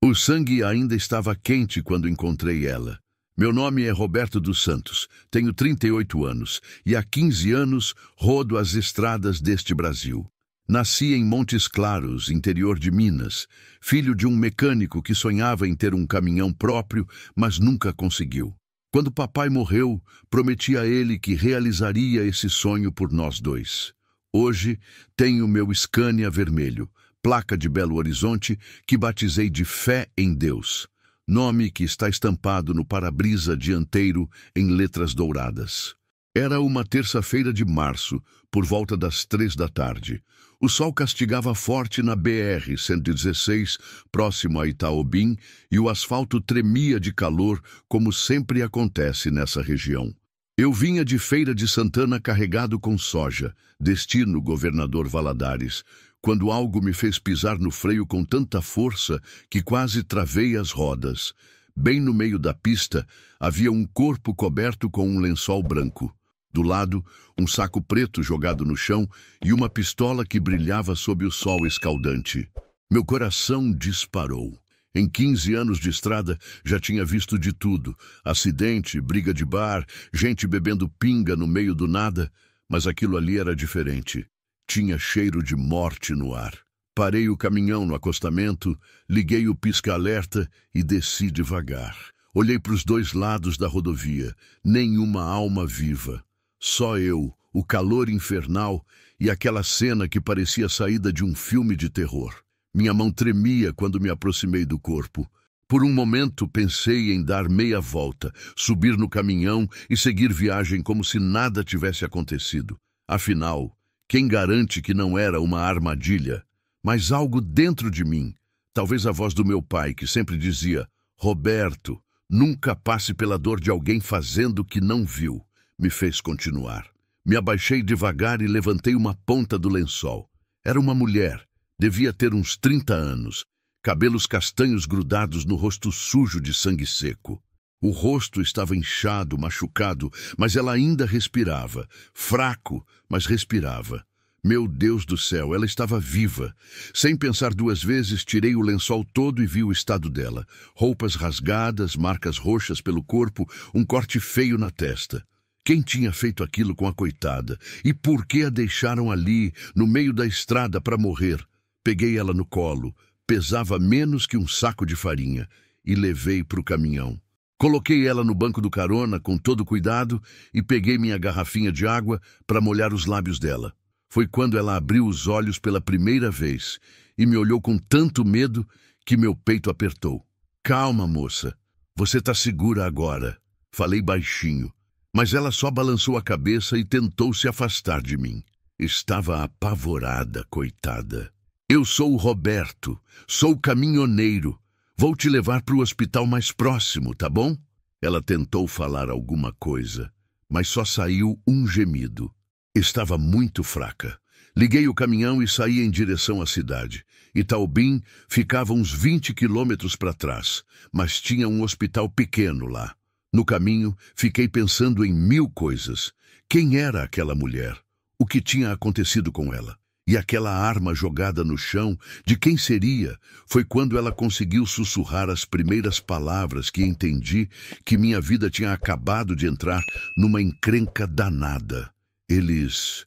O sangue ainda estava quente quando encontrei ela. Meu nome é Roberto dos Santos, tenho 38 anos e há 15 anos rodo as estradas deste Brasil. Nasci em Montes Claros, interior de Minas, filho de um mecânico que sonhava em ter um caminhão próprio, mas nunca conseguiu. Quando papai morreu, prometi a ele que realizaria esse sonho por nós dois. Hoje tenho meu Scania vermelho, placa de Belo Horizonte, que batizei de Fé em Deus. Nome que está estampado no para-brisa dianteiro em letras douradas. Era uma terça-feira de março, por volta das 3 da tarde. O sol castigava forte na BR-116, próximo a Itaobim, e o asfalto tremia de calor, como sempre acontece nessa região. Eu vinha de Feira de Santana carregado com soja, destino Governador Valadares, quando algo me fez pisar no freio com tanta força que quase travei as rodas. Bem no meio da pista, havia um corpo coberto com um lençol branco. Do lado, um saco preto jogado no chão e uma pistola que brilhava sob o sol escaldante. Meu coração disparou. Em 15 anos de estrada, já tinha visto de tudo. Acidente, briga de bar, gente bebendo pinga no meio do nada. Mas aquilo ali era diferente. Tinha cheiro de morte no ar. Parei o caminhão no acostamento, liguei o pisca-alerta e desci devagar. Olhei para os dois lados da rodovia. Nenhuma alma viva. Só eu, o calor infernal e aquela cena que parecia saída de um filme de terror. Minha mão tremia quando me aproximei do corpo. Por um momento pensei em dar meia volta, subir no caminhão e seguir viagem como se nada tivesse acontecido. Afinal, quem garante que não era uma armadilha? Mas algo dentro de mim, talvez a voz do meu pai, que sempre dizia: Roberto, nunca passe pela dor de alguém fazendo o que não viu, me fez continuar. Me abaixei devagar e levantei uma ponta do lençol. Era uma mulher, devia ter uns 30 anos, cabelos castanhos grudados no rosto sujo de sangue seco. O rosto estava inchado, machucado, mas ela ainda respirava. Fraco, mas respirava. Meu Deus do céu, ela estava viva. Sem pensar duas vezes, tirei o lençol todo e vi o estado dela. Roupas rasgadas, marcas roxas pelo corpo, um corte feio na testa. Quem tinha feito aquilo com a coitada? E por que a deixaram ali, no meio da estrada, para morrer? Peguei ela no colo, pesava menos que um saco de farinha, e levei para o caminhão. Coloquei ela no banco do carona com todo cuidado e peguei minha garrafinha de água para molhar os lábios dela. Foi quando ela abriu os olhos pela primeira vez e me olhou com tanto medo que meu peito apertou. Calma, moça, você está segura agora, falei baixinho. Mas ela só balançou a cabeça e tentou se afastar de mim. Estava apavorada, coitada. Eu sou o Roberto, sou caminhoneiro. Vou te levar para o hospital mais próximo, tá bom? Ela tentou falar alguma coisa, mas só saiu um gemido. Estava muito fraca. Liguei o caminhão e saí em direção à cidade. Itaobim ficava uns 20 quilômetros para trás, mas tinha um hospital pequeno lá. No caminho, fiquei pensando em 1000 coisas. Quem era aquela mulher? O que tinha acontecido com ela? E aquela arma jogada no chão, de quem seria? Foi quando ela conseguiu sussurrar as primeiras palavras que entendi que minha vida tinha acabado de entrar numa encrenca danada. Eles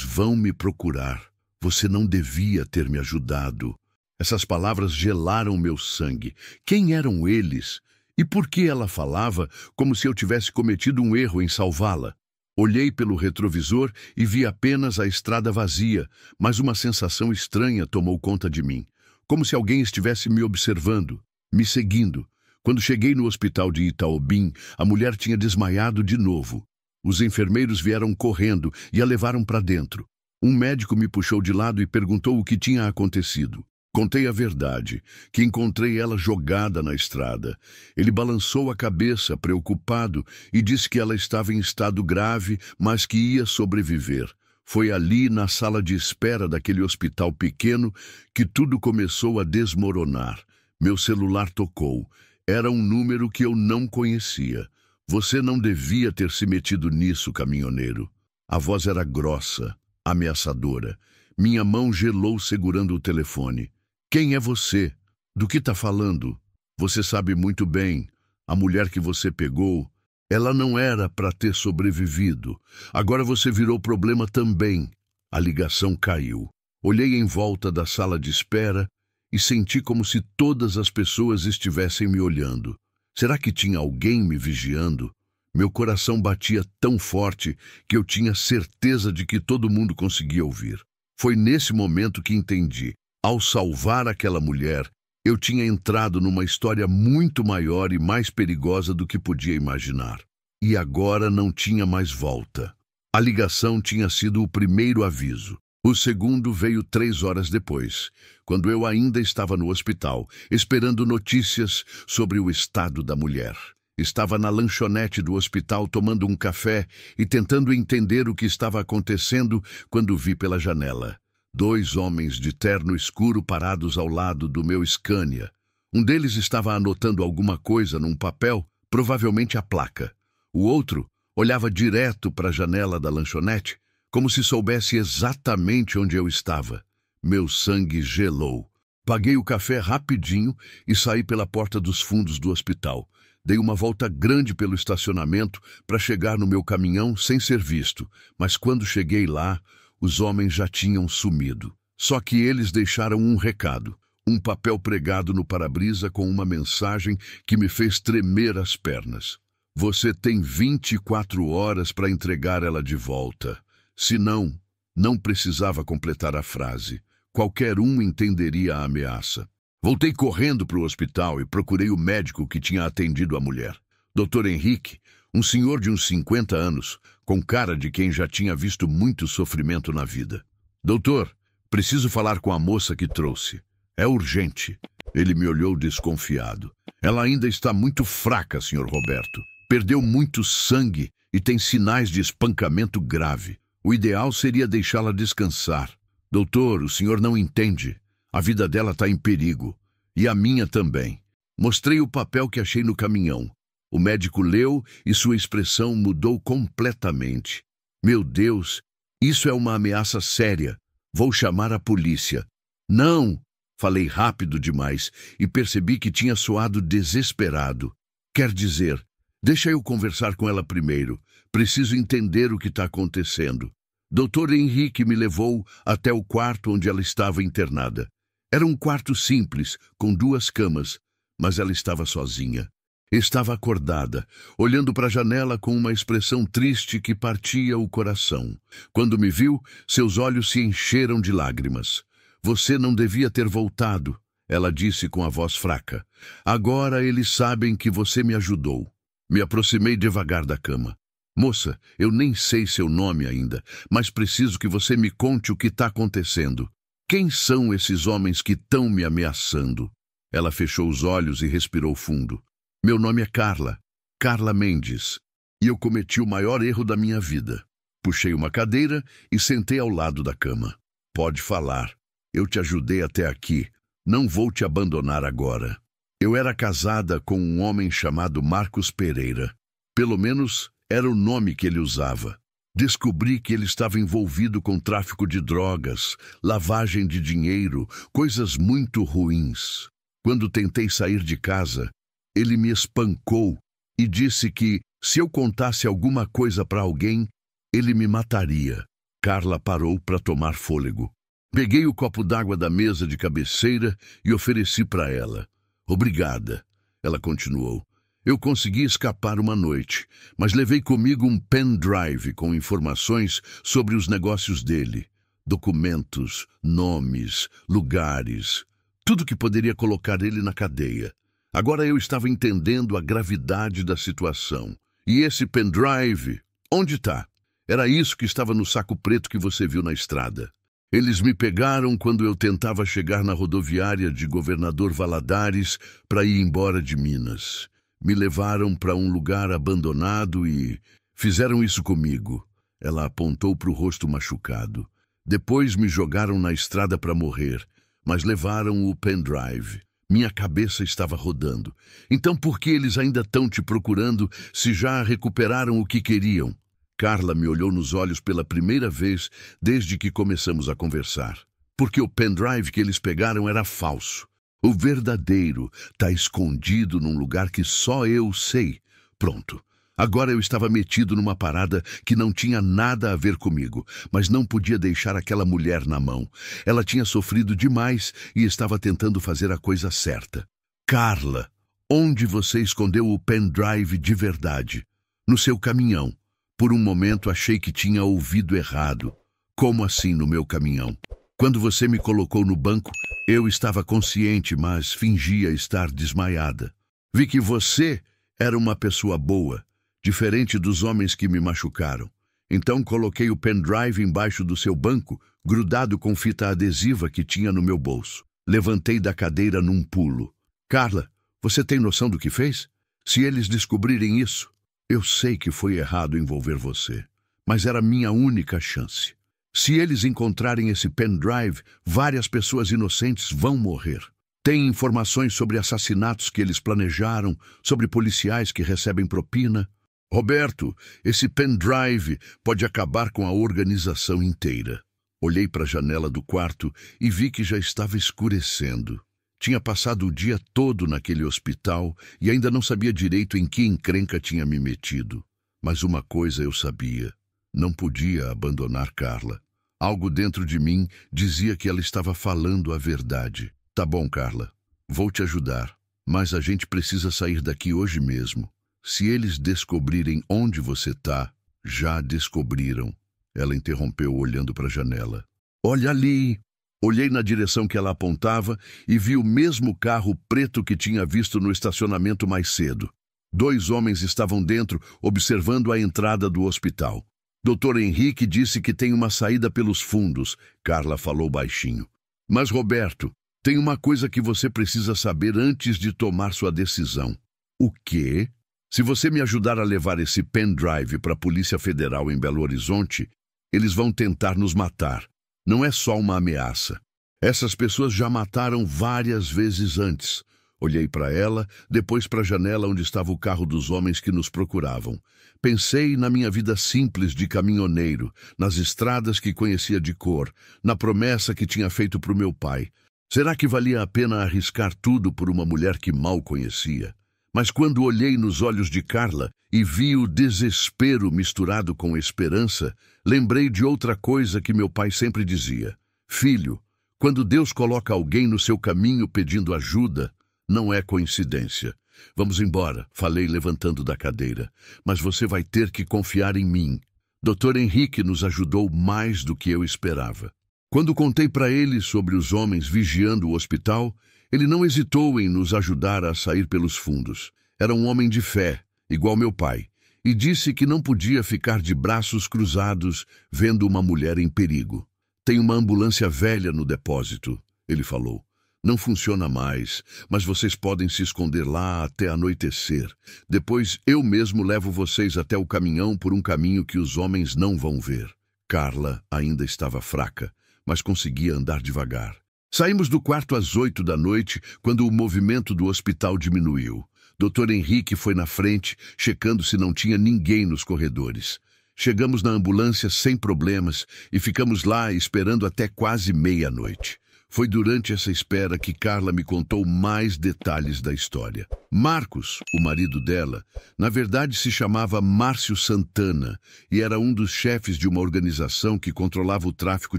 vão me procurar. Você não devia ter me ajudado. Essas palavras gelaram meu sangue. Quem eram eles? E por que ela falava como se eu tivesse cometido um erro em salvá-la? Olhei pelo retrovisor e vi apenas a estrada vazia, mas uma sensação estranha tomou conta de mim. Como se alguém estivesse me observando, me seguindo. Quando cheguei no hospital de Itaobim, a mulher tinha desmaiado de novo. Os enfermeiros vieram correndo e a levaram para dentro. Um médico me puxou de lado e perguntou o que tinha acontecido. Contei a verdade, que encontrei ela jogada na estrada. Ele balançou a cabeça, preocupado, e disse que ela estava em estado grave, mas que ia sobreviver. Foi ali, na sala de espera daquele hospital pequeno, que tudo começou a desmoronar. Meu celular tocou. Era um número que eu não conhecia. Você não devia ter se metido nisso, caminhoneiro. A voz era grossa, ameaçadora. Minha mão gelou segurando o telefone. Quem é você? Do que está falando? Você sabe muito bem. A mulher que você pegou, ela não era para ter sobrevivido. Agora você virou problema também. A ligação caiu. Olhei em volta da sala de espera e senti como se todas as pessoas estivessem me olhando. Será que tinha alguém me vigiando? Meu coração batia tão forte que eu tinha certeza de que todo mundo conseguia ouvir. Foi nesse momento que entendi. Ao salvar aquela mulher, eu tinha entrado numa história muito maior e mais perigosa do que podia imaginar. E agora não tinha mais volta. A ligação tinha sido o primeiro aviso. O segundo veio 3 horas depois, quando eu ainda estava no hospital, esperando notícias sobre o estado da mulher. Estava na lanchonete do hospital tomando um café e tentando entender o que estava acontecendo quando vi pela janela 2 homens de terno escuro parados ao lado do meu Scania. Um deles estava anotando alguma coisa num papel, provavelmente a placa. O outro olhava direto para a janela da lanchonete, como se soubesse exatamente onde eu estava. Meu sangue gelou. Paguei o café rapidinho e saí pela porta dos fundos do hospital. Dei uma volta grande pelo estacionamento para chegar no meu caminhão sem ser visto, mas quando cheguei lá, os homens já tinham sumido. Só que eles deixaram um recado, um papel pregado no para-brisa com uma mensagem que me fez tremer as pernas. Você tem 24 horas para entregar ela de volta. Se não, não precisava completar a frase. Qualquer um entenderia a ameaça. Voltei correndo para o hospital e procurei o médico que tinha atendido a mulher. Dr. Henrique, um senhor de uns 50 anos, com cara de quem já tinha visto muito sofrimento na vida. Doutor, preciso falar com a moça que trouxe. É urgente. Ele me olhou desconfiado. Ela ainda está muito fraca, Sr. Roberto. Perdeu muito sangue e tem sinais de espancamento grave. O ideal seria deixá-la descansar. Doutor, o senhor não entende. A vida dela está em perigo. E a minha também. Mostrei o papel que achei no caminhão. O médico leu e sua expressão mudou completamente. Meu Deus, isso é uma ameaça séria. Vou chamar a polícia. Não! Falei rápido demais e percebi que tinha soado desesperado. Quer dizer, deixa eu conversar com ela primeiro. Preciso entender o que está acontecendo. Dr. Henrique me levou até o quarto onde ela estava internada. Era um quarto simples, com 2 camas, mas ela estava sozinha. Estava acordada, olhando para a janela com uma expressão triste que partia o coração. Quando me viu, seus olhos se encheram de lágrimas. Você não devia ter voltado, ela disse com a voz fraca. Agora eles sabem que você me ajudou. Me aproximei devagar da cama. Moça, eu nem sei seu nome ainda, mas preciso que você me conte o que está acontecendo. Quem são esses homens que estão me ameaçando? Ela fechou os olhos e respirou fundo. Meu nome é Carla, Carla Mendes, e eu cometi o maior erro da minha vida. Puxei uma cadeira e sentei ao lado da cama. Pode falar. Eu te ajudei até aqui. Não vou te abandonar agora. Eu era casada com um homem chamado Marcos Pereira. Pelo menos era o nome que ele usava. Descobri que ele estava envolvido com tráfico de drogas, lavagem de dinheiro, coisas muito ruins. Quando tentei sair de casa, ele me espancou e disse que, se eu contasse alguma coisa para alguém, ele me mataria. Carla parou para tomar fôlego. Peguei o copo d'água da mesa de cabeceira e ofereci para ela. Obrigada, ela continuou. Eu consegui escapar uma noite, mas levei comigo um pendrive com informações sobre os negócios dele. Documentos, nomes, lugares, tudo que poderia colocar ele na cadeia. Agora eu estava entendendo a gravidade da situação. E esse pendrive, onde está? Era isso que estava no saco preto que você viu na estrada. Eles me pegaram quando eu tentava chegar na rodoviária de Governador Valadares para ir embora de Minas. Me levaram para um lugar abandonado e fizeram isso comigo. Ela apontou para o rosto machucado. Depois me jogaram na estrada para morrer, mas levaram o pendrive. Minha cabeça estava rodando. Então por que eles ainda estão te procurando se já recuperaram o que queriam? Carla me olhou nos olhos pela primeira vez desde que começamos a conversar. Porque o pendrive que eles pegaram era falso. O verdadeiro está escondido num lugar que só eu sei. Pronto. Agora eu estava metido numa parada que não tinha nada a ver comigo, mas não podia deixar aquela mulher na mão. Ela tinha sofrido demais e estava tentando fazer a coisa certa. Carla, onde você escondeu o pendrive de verdade? No seu caminhão. Por um momento achei que tinha ouvido errado. Como assim no meu caminhão? Quando você me colocou no banco, eu estava consciente, mas fingia estar desmaiada. Vi que você era uma pessoa boa, diferente dos homens que me machucaram. Então coloquei o pendrive embaixo do seu banco, grudado com fita adesiva que tinha no meu bolso. Levantei da cadeira num pulo. Carla, você tem noção do que fez? Se eles descobrirem isso, eu sei que foi errado envolver você, mas era minha única chance. Se eles encontrarem esse pendrive, várias pessoas inocentes vão morrer. Tem informações sobre assassinatos que eles planejaram, sobre policiais que recebem propina. Roberto, esse pendrive pode acabar com a organização inteira. Olhei para a janela do quarto e vi que já estava escurecendo. Tinha passado o dia todo naquele hospital e ainda não sabia direito em que encrenca tinha me metido. Mas uma coisa eu sabia: não podia abandonar Carla. Algo dentro de mim dizia que ela estava falando a verdade. Tá bom, Carla, vou te ajudar, mas a gente precisa sair daqui hoje mesmo. Se eles descobrirem onde você tá, já descobriram. Ela interrompeu olhando para a janela. Olha ali! Olhei na direção que ela apontava e vi o mesmo carro preto que tinha visto no estacionamento mais cedo. 2 homens estavam dentro, observando a entrada do hospital. Dr. Henrique disse que tem uma saída pelos fundos, Carla falou baixinho. Mas, Roberto, tem uma coisa que você precisa saber antes de tomar sua decisão. O quê? Se você me ajudar a levar esse pendrive para a Polícia Federal em Belo Horizonte, eles vão tentar nos matar. Não é só uma ameaça. Essas pessoas já mataram várias vezes antes. Olhei para ela, depois para a janela onde estava o carro dos homens que nos procuravam. Pensei na minha vida simples de caminhoneiro, nas estradas que conhecia de cor, na promessa que tinha feito para o meu pai. Será que valia a pena arriscar tudo por uma mulher que mal conhecia? Mas quando olhei nos olhos de Carla e vi o desespero misturado com esperança, lembrei de outra coisa que meu pai sempre dizia. Filho, quando Deus coloca alguém no seu caminho pedindo ajuda, não é coincidência. Vamos embora, falei levantando da cadeira. Mas você vai ter que confiar em mim. Dr. Henrique nos ajudou mais do que eu esperava. Quando contei para ele sobre os homens vigiando o hospital, ele não hesitou em nos ajudar a sair pelos fundos. Era um homem de fé, igual meu pai, e disse que não podia ficar de braços cruzados vendo uma mulher em perigo. Tem uma ambulância velha no depósito, ele falou. Não funciona mais, mas vocês podem se esconder lá até anoitecer. Depois eu mesmo levo vocês até o caminhão por um caminho que os homens não vão ver. Carla ainda estava fraca, mas conseguia andar devagar. Saímos do quarto às 8 da noite, quando o movimento do hospital diminuiu. Dr. Henrique foi na frente, checando se não tinha ninguém nos corredores. Chegamos na ambulância sem problemas e ficamos lá esperando até quase meia-noite. Foi durante essa espera que Carla me contou mais detalhes da história. Marcos, o marido dela, na verdade se chamava Márcio Santana e era um dos chefes de uma organização que controlava o tráfico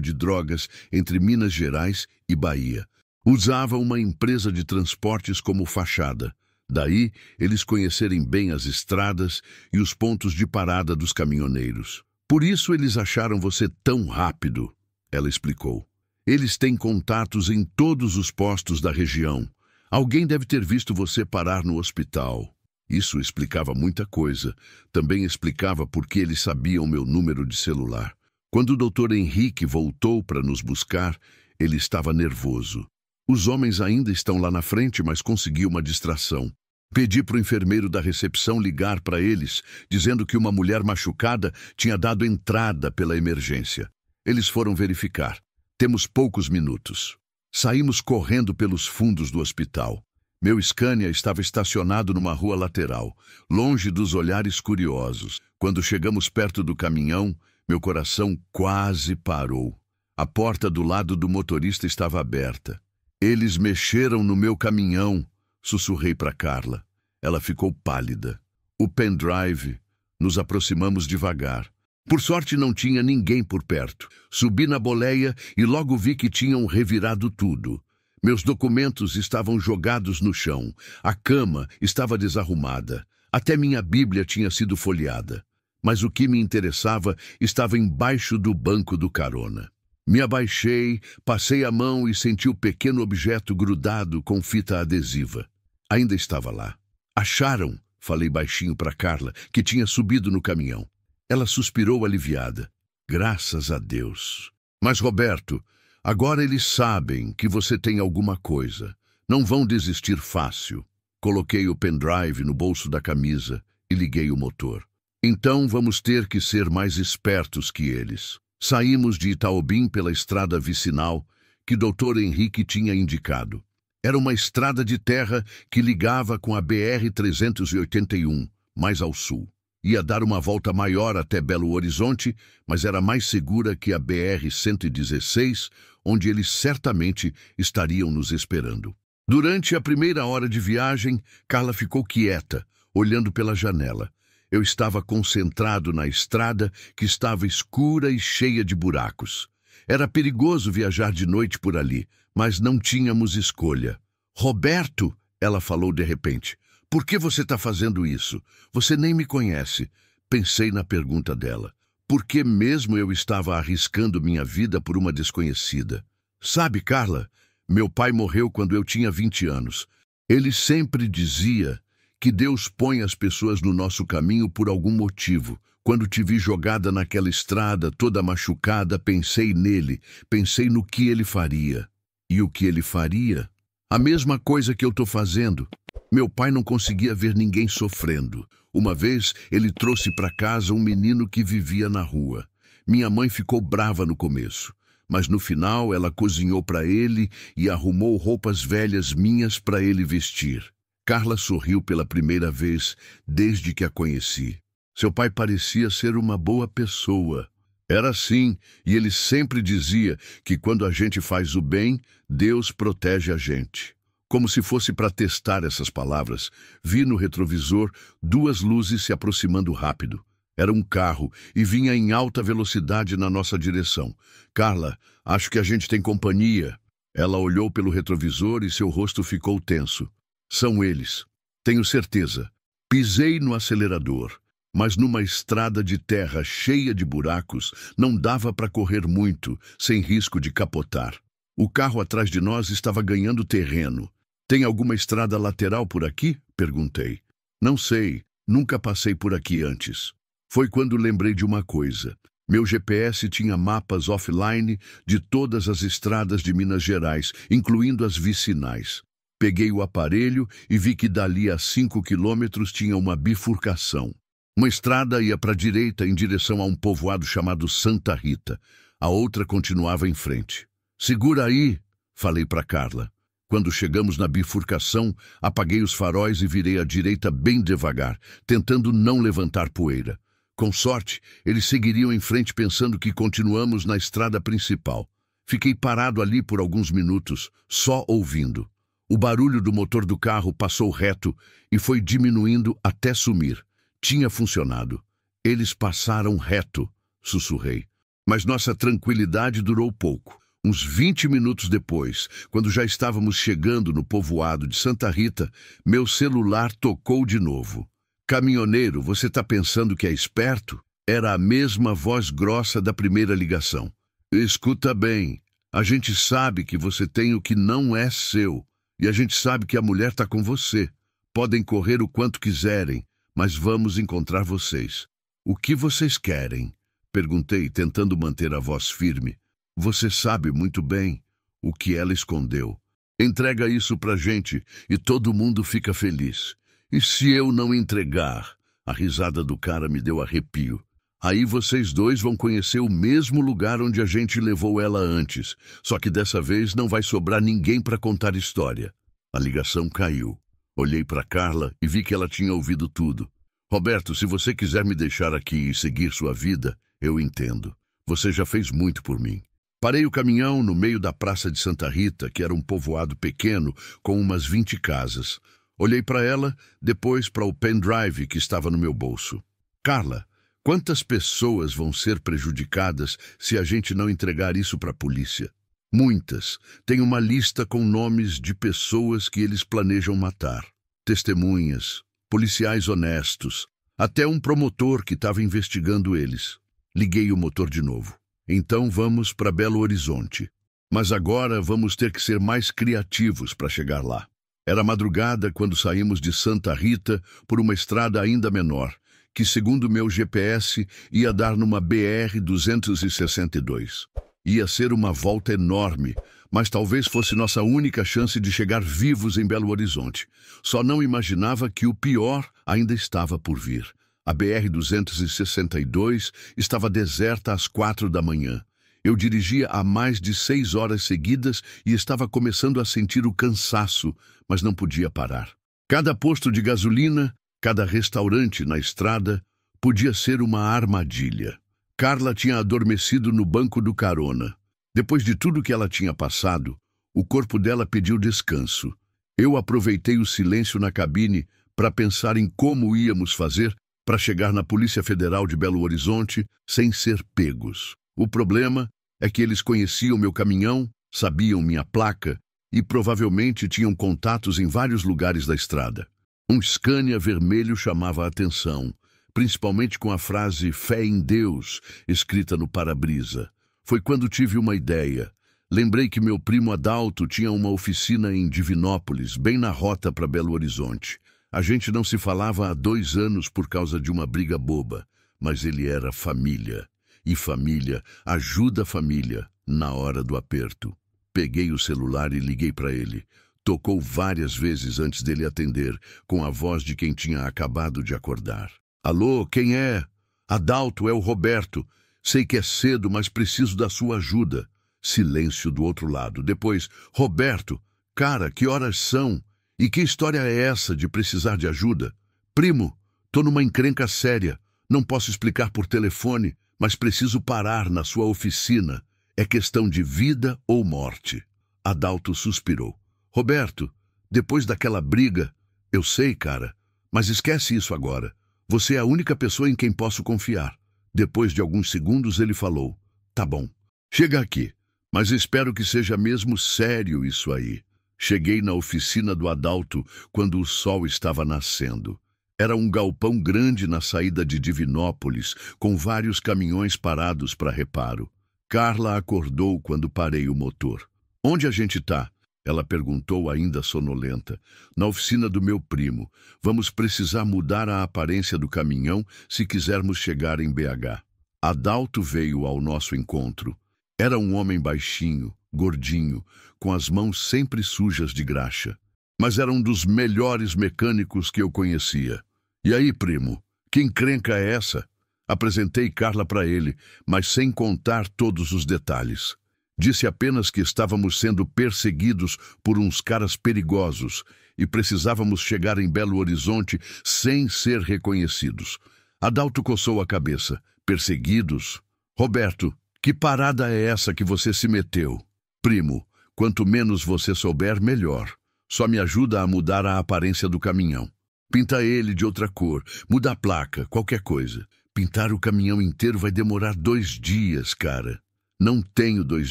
de drogas entre Minas Gerais e Bahia. Usava uma empresa de transportes como fachada. Daí, eles conhecerem bem as estradas e os pontos de parada dos caminhoneiros. Por isso eles acharam você tão rápido, ela explicou. Eles têm contatos em todos os postos da região. Alguém deve ter visto você parar no hospital. Isso explicava muita coisa. Também explicava por que eles sabiam meu número de celular. Quando o Dr. Henrique voltou para nos buscar, ele estava nervoso. Os homens ainda estão lá na frente, mas consegui uma distração. Pedi para o enfermeiro da recepção ligar para eles, dizendo que uma mulher machucada tinha dado entrada pela emergência. Eles foram verificar. Temos poucos minutos. Saímos correndo pelos fundos do hospital. Meu Scania estava estacionado numa rua lateral, longe dos olhares curiosos. Quando chegamos perto do caminhão, meu coração quase parou. A porta do lado do motorista estava aberta. Eles mexeram no meu caminhão, sussurrei para Carla. Ela ficou pálida. O pendrive. Nos aproximamos devagar. Por sorte não tinha ninguém por perto. Subi na boleia e logo vi que tinham revirado tudo. Meus documentos estavam jogados no chão. A cama estava desarrumada. Até minha Bíblia tinha sido folheada. Mas o que me interessava estava embaixo do banco do carona. Me abaixei, passei a mão e senti o pequeno objeto grudado com fita adesiva. Ainda estava lá. Acharam, falei baixinho para Carla, que tinha subido no caminhão. Ela suspirou aliviada. Graças a Deus. Mas, Roberto, agora eles sabem que você tem alguma coisa. Não vão desistir fácil. Coloquei o pendrive no bolso da camisa e liguei o motor. Então vamos ter que ser mais espertos que eles. Saímos de Itaobim pela estrada vicinal que Dr. Henrique tinha indicado. Era uma estrada de terra que ligava com a BR-381, mais ao sul. Ia dar uma volta maior até Belo Horizonte, mas era mais segura que a BR-116, onde eles certamente estariam nos esperando. Durante a primeira hora de viagem, Carla ficou quieta, olhando pela janela. Eu estava concentrado na estrada, que estava escura e cheia de buracos. Era perigoso viajar de noite por ali, mas não tínhamos escolha. Roberto, ela falou de repente, por que você está fazendo isso? Você nem me conhece. Pensei na pergunta dela. Por que mesmo eu estava arriscando minha vida por uma desconhecida? Sabe, Carla, meu pai morreu quando eu tinha 20 anos. Ele sempre dizia que Deus põe as pessoas no nosso caminho por algum motivo. Quando te vi jogada naquela estrada, toda machucada, pensei nele, pensei no que ele faria. E o que ele faria? A mesma coisa que eu estou fazendo. Meu pai não conseguia ver ninguém sofrendo. Uma vez, ele trouxe para casa um menino que vivia na rua. Minha mãe ficou brava no começo, mas no final ela cozinhou para ele e arrumou roupas velhas minhas para ele vestir. Carla sorriu pela primeira vez desde que a conheci. Seu pai parecia ser uma boa pessoa. Era assim, e ele sempre dizia que quando a gente faz o bem, Deus protege a gente. Como se fosse para testar essas palavras, vi no retrovisor 2 luzes se aproximando rápido. Era um carro e vinha em alta velocidade na nossa direção. Carla, acho que a gente tem companhia. Ela olhou pelo retrovisor e seu rosto ficou tenso. São eles. Tenho certeza. Pisei no acelerador, mas numa estrada de terra cheia de buracos, não dava para correr muito, sem risco de capotar. O carro atrás de nós estava ganhando terreno. Tem alguma estrada lateral por aqui? Perguntei. Não sei, nunca passei por aqui antes. Foi quando lembrei de uma coisa. Meu GPS tinha mapas offline de todas as estradas de Minas Gerais, incluindo as vicinais. Peguei o aparelho e vi que dali a 5 quilômetros tinha uma bifurcação. Uma estrada ia para a direita em direção a um povoado chamado Santa Rita. A outra continuava em frente. Segura aí, falei para Carla. Quando chegamos na bifurcação, apaguei os faróis e virei à direita bem devagar, tentando não levantar poeira. Com sorte, eles seguiriam em frente pensando que continuamos na estrada principal. Fiquei parado ali por alguns minutos, só ouvindo. O barulho do motor do carro passou reto e foi diminuindo até sumir. Tinha funcionado. Eles passaram reto, sussurrei. Mas nossa tranquilidade durou pouco. Uns 20 minutos depois, quando já estávamos chegando no povoado de Santa Rita, meu celular tocou de novo. Caminhoneiro, você está pensando que é esperto? Era a mesma voz grossa da primeira ligação. Escuta bem, a gente sabe que você tem o que não é seu. E a gente sabe que a mulher está com você. Podem correr o quanto quiserem, mas vamos encontrar vocês. O que vocês querem? Perguntei, tentando manter a voz firme. Você sabe muito bem o que ela escondeu. Entrega isso pra gente e todo mundo fica feliz. E se eu não entregar? A risada do cara me deu arrepio. Aí vocês dois vão conhecer o mesmo lugar onde a gente levou ela antes. Só que dessa vez não vai sobrar ninguém para contar história. A ligação caiu. Olhei para Carla e vi que ela tinha ouvido tudo. Roberto, se você quiser me deixar aqui e seguir sua vida, eu entendo. Você já fez muito por mim. Parei o caminhão no meio da Praça de Santa Rita, que era um povoado pequeno, com umas 20 casas. Olhei para ela, depois para o pendrive que estava no meu bolso. Carla, quantas pessoas vão ser prejudicadas se a gente não entregar isso para a polícia? Muitas. Tem uma lista com nomes de pessoas que eles planejam matar. Testemunhas, policiais honestos, até um promotor que estava investigando eles. Liguei o motor de novo. Então vamos para Belo Horizonte. Mas agora vamos ter que ser mais criativos para chegar lá. Era madrugada quando saímos de Santa Rita por uma estrada ainda menor, que segundo meu GPS ia dar numa BR-262. Ia ser uma volta enorme, mas talvez fosse nossa única chance de chegar vivos em Belo Horizonte. Só não imaginava que o pior ainda estava por vir. A BR-262 estava deserta às 4 da manhã. Eu dirigia há mais de 6 horas seguidas e estava começando a sentir o cansaço, mas não podia parar. Cada posto de gasolina, cada restaurante na estrada, podia ser uma armadilha. Carla tinha adormecido no banco do carona. Depois de tudo que ela tinha passado, o corpo dela pediu descanso. Eu aproveitei o silêncio na cabine para pensar em como íamos fazer para chegar na Polícia Federal de Belo Horizonte sem ser pegos. O problema é que eles conheciam meu caminhão, sabiam minha placa e provavelmente tinham contatos em vários lugares da estrada. Um Scania vermelho chamava a atenção, principalmente com a frase "Fé em Deus" escrita no para-brisa. Foi quando tive uma ideia. Lembrei que meu primo Adalto tinha uma oficina em Divinópolis, bem na rota para Belo Horizonte. A gente não se falava há 2 anos por causa de uma briga boba, mas ele era família. E família ajuda a família na hora do aperto. Peguei o celular e liguei para ele. Tocou várias vezes antes dele atender, com a voz de quem tinha acabado de acordar. Alô, quem é? Adalto, é o Roberto. Sei que é cedo, mas preciso da sua ajuda. Silêncio do outro lado. Depois, Roberto, cara, que horas são? E que história é essa de precisar de ajuda? Primo, tô numa encrenca séria. Não posso explicar por telefone, mas preciso parar na sua oficina. É questão de vida ou morte. Adalto suspirou. Roberto, depois daquela briga, eu sei, cara, mas esquece isso agora. Você é a única pessoa em quem posso confiar. Depois de alguns segundos ele falou. Tá bom, chega aqui, mas espero que seja mesmo sério isso aí. Cheguei na oficina do Adalto quando o sol estava nascendo. Era um galpão grande na saída de Divinópolis, com vários caminhões parados para reparo. Carla acordou quando parei o motor. Onde a gente tá? Ela perguntou ainda sonolenta. Na oficina do meu primo. Vamos precisar mudar a aparência do caminhão se quisermos chegar em BH. Adalto veio ao nosso encontro. Era um homem baixinho, gordinho, com as mãos sempre sujas de graxa. Mas era um dos melhores mecânicos que eu conhecia. E aí, primo, que encrenca é essa? Apresentei Carla para ele, mas sem contar todos os detalhes. Disse apenas que estávamos sendo perseguidos por uns caras perigosos e precisávamos chegar em Belo Horizonte sem ser reconhecidos. Adalto coçou a cabeça. Perseguidos? Roberto, que parada é essa que você se meteu? Primo, quanto menos você souber, melhor. Só me ajuda a mudar a aparência do caminhão. Pinta ele de outra cor, muda a placa, qualquer coisa. Pintar o caminhão inteiro vai demorar 2 dias, cara. Não tenho 2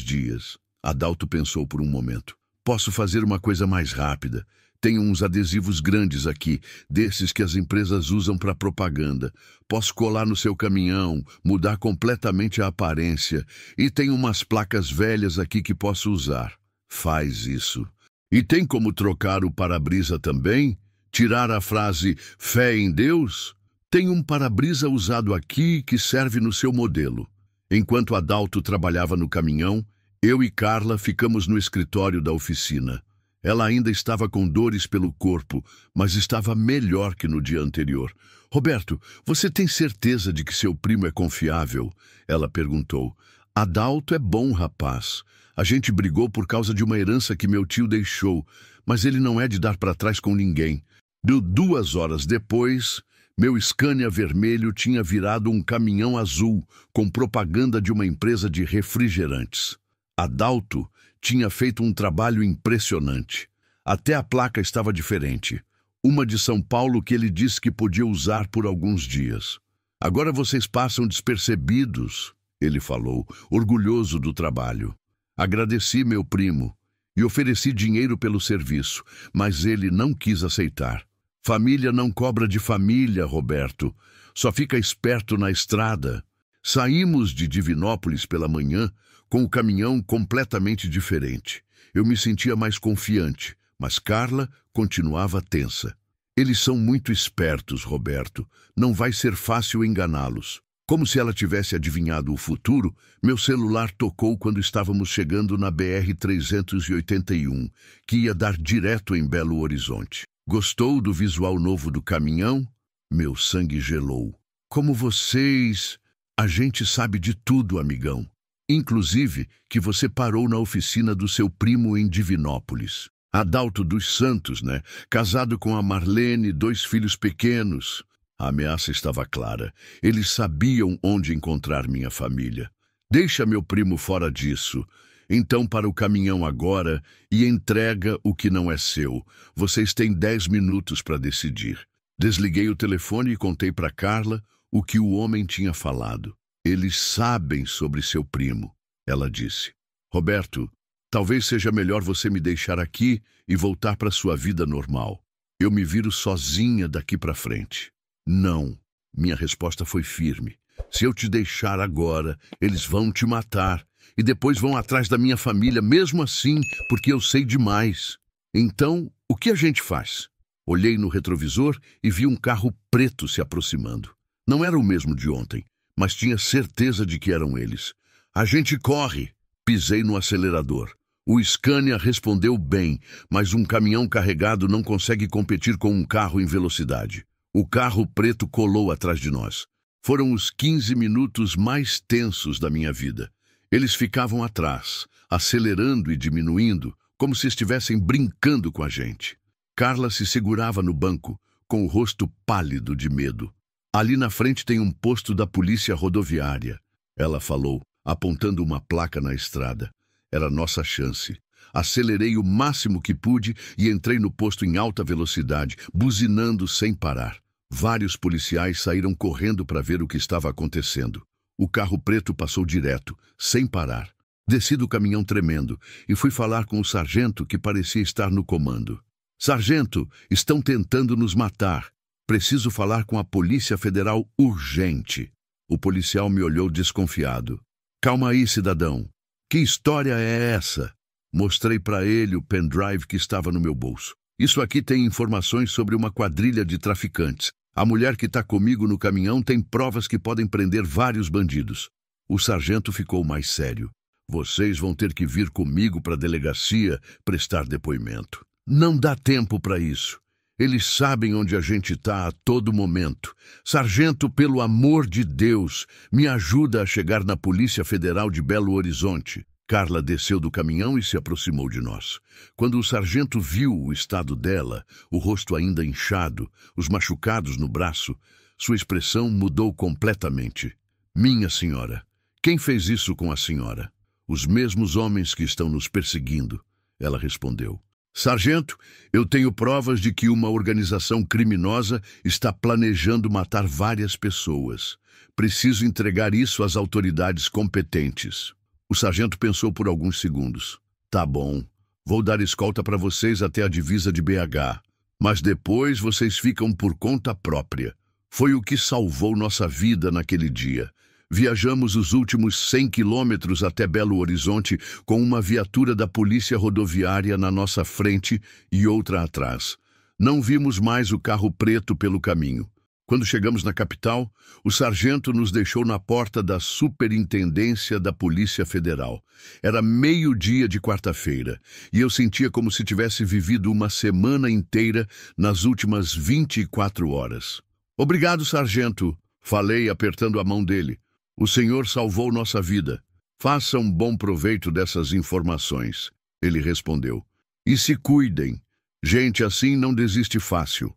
dias. Adalto pensou por um momento. Posso fazer uma coisa mais rápida. Tenho uns adesivos grandes aqui, desses que as empresas usam para propaganda. Posso colar no seu caminhão, mudar completamente a aparência. E tenho umas placas velhas aqui que posso usar. Faz isso. E tem como trocar o para-brisa também? Tirar a frase "Fé em Deus"? Tem um para-brisa usado aqui que serve no seu modelo. Enquanto Adalto trabalhava no caminhão, eu e Carla ficamos no escritório da oficina. Ela ainda estava com dores pelo corpo, mas estava melhor que no dia anterior. Roberto, você tem certeza de que seu primo é confiável? Ela perguntou. Adalto é bom rapaz. A gente brigou por causa de uma herança que meu tio deixou, mas ele não é de dar para trás com ninguém. 2 horas depois, meu Scania vermelho tinha virado um caminhão azul com propaganda de uma empresa de refrigerantes. Adalto tinha feito um trabalho impressionante. Até a placa estava diferente. Uma de São Paulo que ele disse que podia usar por alguns dias. Agora vocês passam despercebidos, ele falou, orgulhoso do trabalho. Agradeci meu primo e ofereci dinheiro pelo serviço, mas ele não quis aceitar. Família não cobra de família, Roberto. Só fica esperto na estrada. Saímos de Divinópolis pela manhã com o caminhão completamente diferente. Eu me sentia mais confiante, mas Carla continuava tensa. Eles são muito espertos, Roberto. Não vai ser fácil enganá-los. Como se ela tivesse adivinhado o futuro, meu celular tocou quando estávamos chegando na BR-381, que ia dar direto em Belo Horizonte. Gostou do visual novo do caminhão? Meu sangue gelou. Como vocês... A gente sabe de tudo, amigão. Inclusive que você parou na oficina do seu primo em Divinópolis. Adalto dos Santos, né? Casado com a Marlene, 2 filhos pequenos. A ameaça estava clara. Eles sabiam onde encontrar minha família. Deixa meu primo fora disso. Então para o caminhão agora e entrega o que não é seu. Vocês têm 10 minutos para decidir. Desliguei o telefone e contei para Carla o que o homem tinha falado. Eles sabem sobre seu primo, ela disse. Roberto, talvez seja melhor você me deixar aqui e voltar para sua vida normal. Eu me viro sozinha daqui para frente. Não, minha resposta foi firme. Se eu te deixar agora, eles vão te matar e depois vão atrás da minha família, mesmo assim, porque eu sei demais. Então, o que a gente faz? Olhei no retrovisor e vi um carro preto se aproximando. Não era o mesmo de ontem, mas tinha certeza de que eram eles. A gente corre! Pisei no acelerador. O Scania respondeu bem, mas um caminhão carregado não consegue competir com um carro em velocidade. O carro preto colou atrás de nós. Foram os 15 minutos mais tensos da minha vida. Eles ficavam atrás, acelerando e diminuindo, como se estivessem brincando com a gente. Carla se segurava no banco, com o rosto pálido de medo. Ali na frente tem um posto da polícia rodoviária, ela falou, apontando uma placa na estrada. Era nossa chance. Acelerei o máximo que pude e entrei no posto em alta velocidade, buzinando sem parar. Vários policiais saíram correndo para ver o que estava acontecendo. O carro preto passou direto, sem parar. Desci do caminhão tremendo e fui falar com o sargento que parecia estar no comando. Sargento, estão tentando nos matar. Preciso falar com a Polícia Federal urgente. O policial me olhou desconfiado. Calma aí, cidadão. Que história é essa? Mostrei para ele o pendrive que estava no meu bolso. Isso aqui tem informações sobre uma quadrilha de traficantes. A mulher que está comigo no caminhão tem provas que podem prender vários bandidos. O sargento ficou mais sério. Vocês vão ter que vir comigo para a delegacia prestar depoimento. Não dá tempo para isso. Eles sabem onde a gente está a todo momento. Sargento, pelo amor de Deus, me ajuda a chegar na Polícia Federal de Belo Horizonte. Carla desceu do caminhão e se aproximou de nós. Quando o sargento viu o estado dela, o rosto ainda inchado, os machucados no braço, sua expressão mudou completamente. Minha senhora, quem fez isso com a senhora? Os mesmos homens que estão nos perseguindo, ela respondeu. Sargento, eu tenho provas de que uma organização criminosa está planejando matar várias pessoas. Preciso entregar isso às autoridades competentes. O sargento pensou por alguns segundos. Tá bom, vou dar escolta para vocês até a divisa de BH. Mas depois vocês ficam por conta própria. Foi o que salvou nossa vida naquele dia. Viajamos os últimos 100 quilômetros até Belo Horizonte com uma viatura da polícia rodoviária na nossa frente e outra atrás. Não vimos mais o carro preto pelo caminho. Quando chegamos na capital, o sargento nos deixou na porta da Superintendência da Polícia Federal. Era meio-dia de quarta-feira, e eu sentia como se tivesse vivido uma semana inteira nas últimas 24 horas. Obrigado, sargento, falei apertando a mão dele. O senhor salvou nossa vida. Faça um bom proveito dessas informações, ele respondeu. E se cuidem. Gente assim não desiste fácil.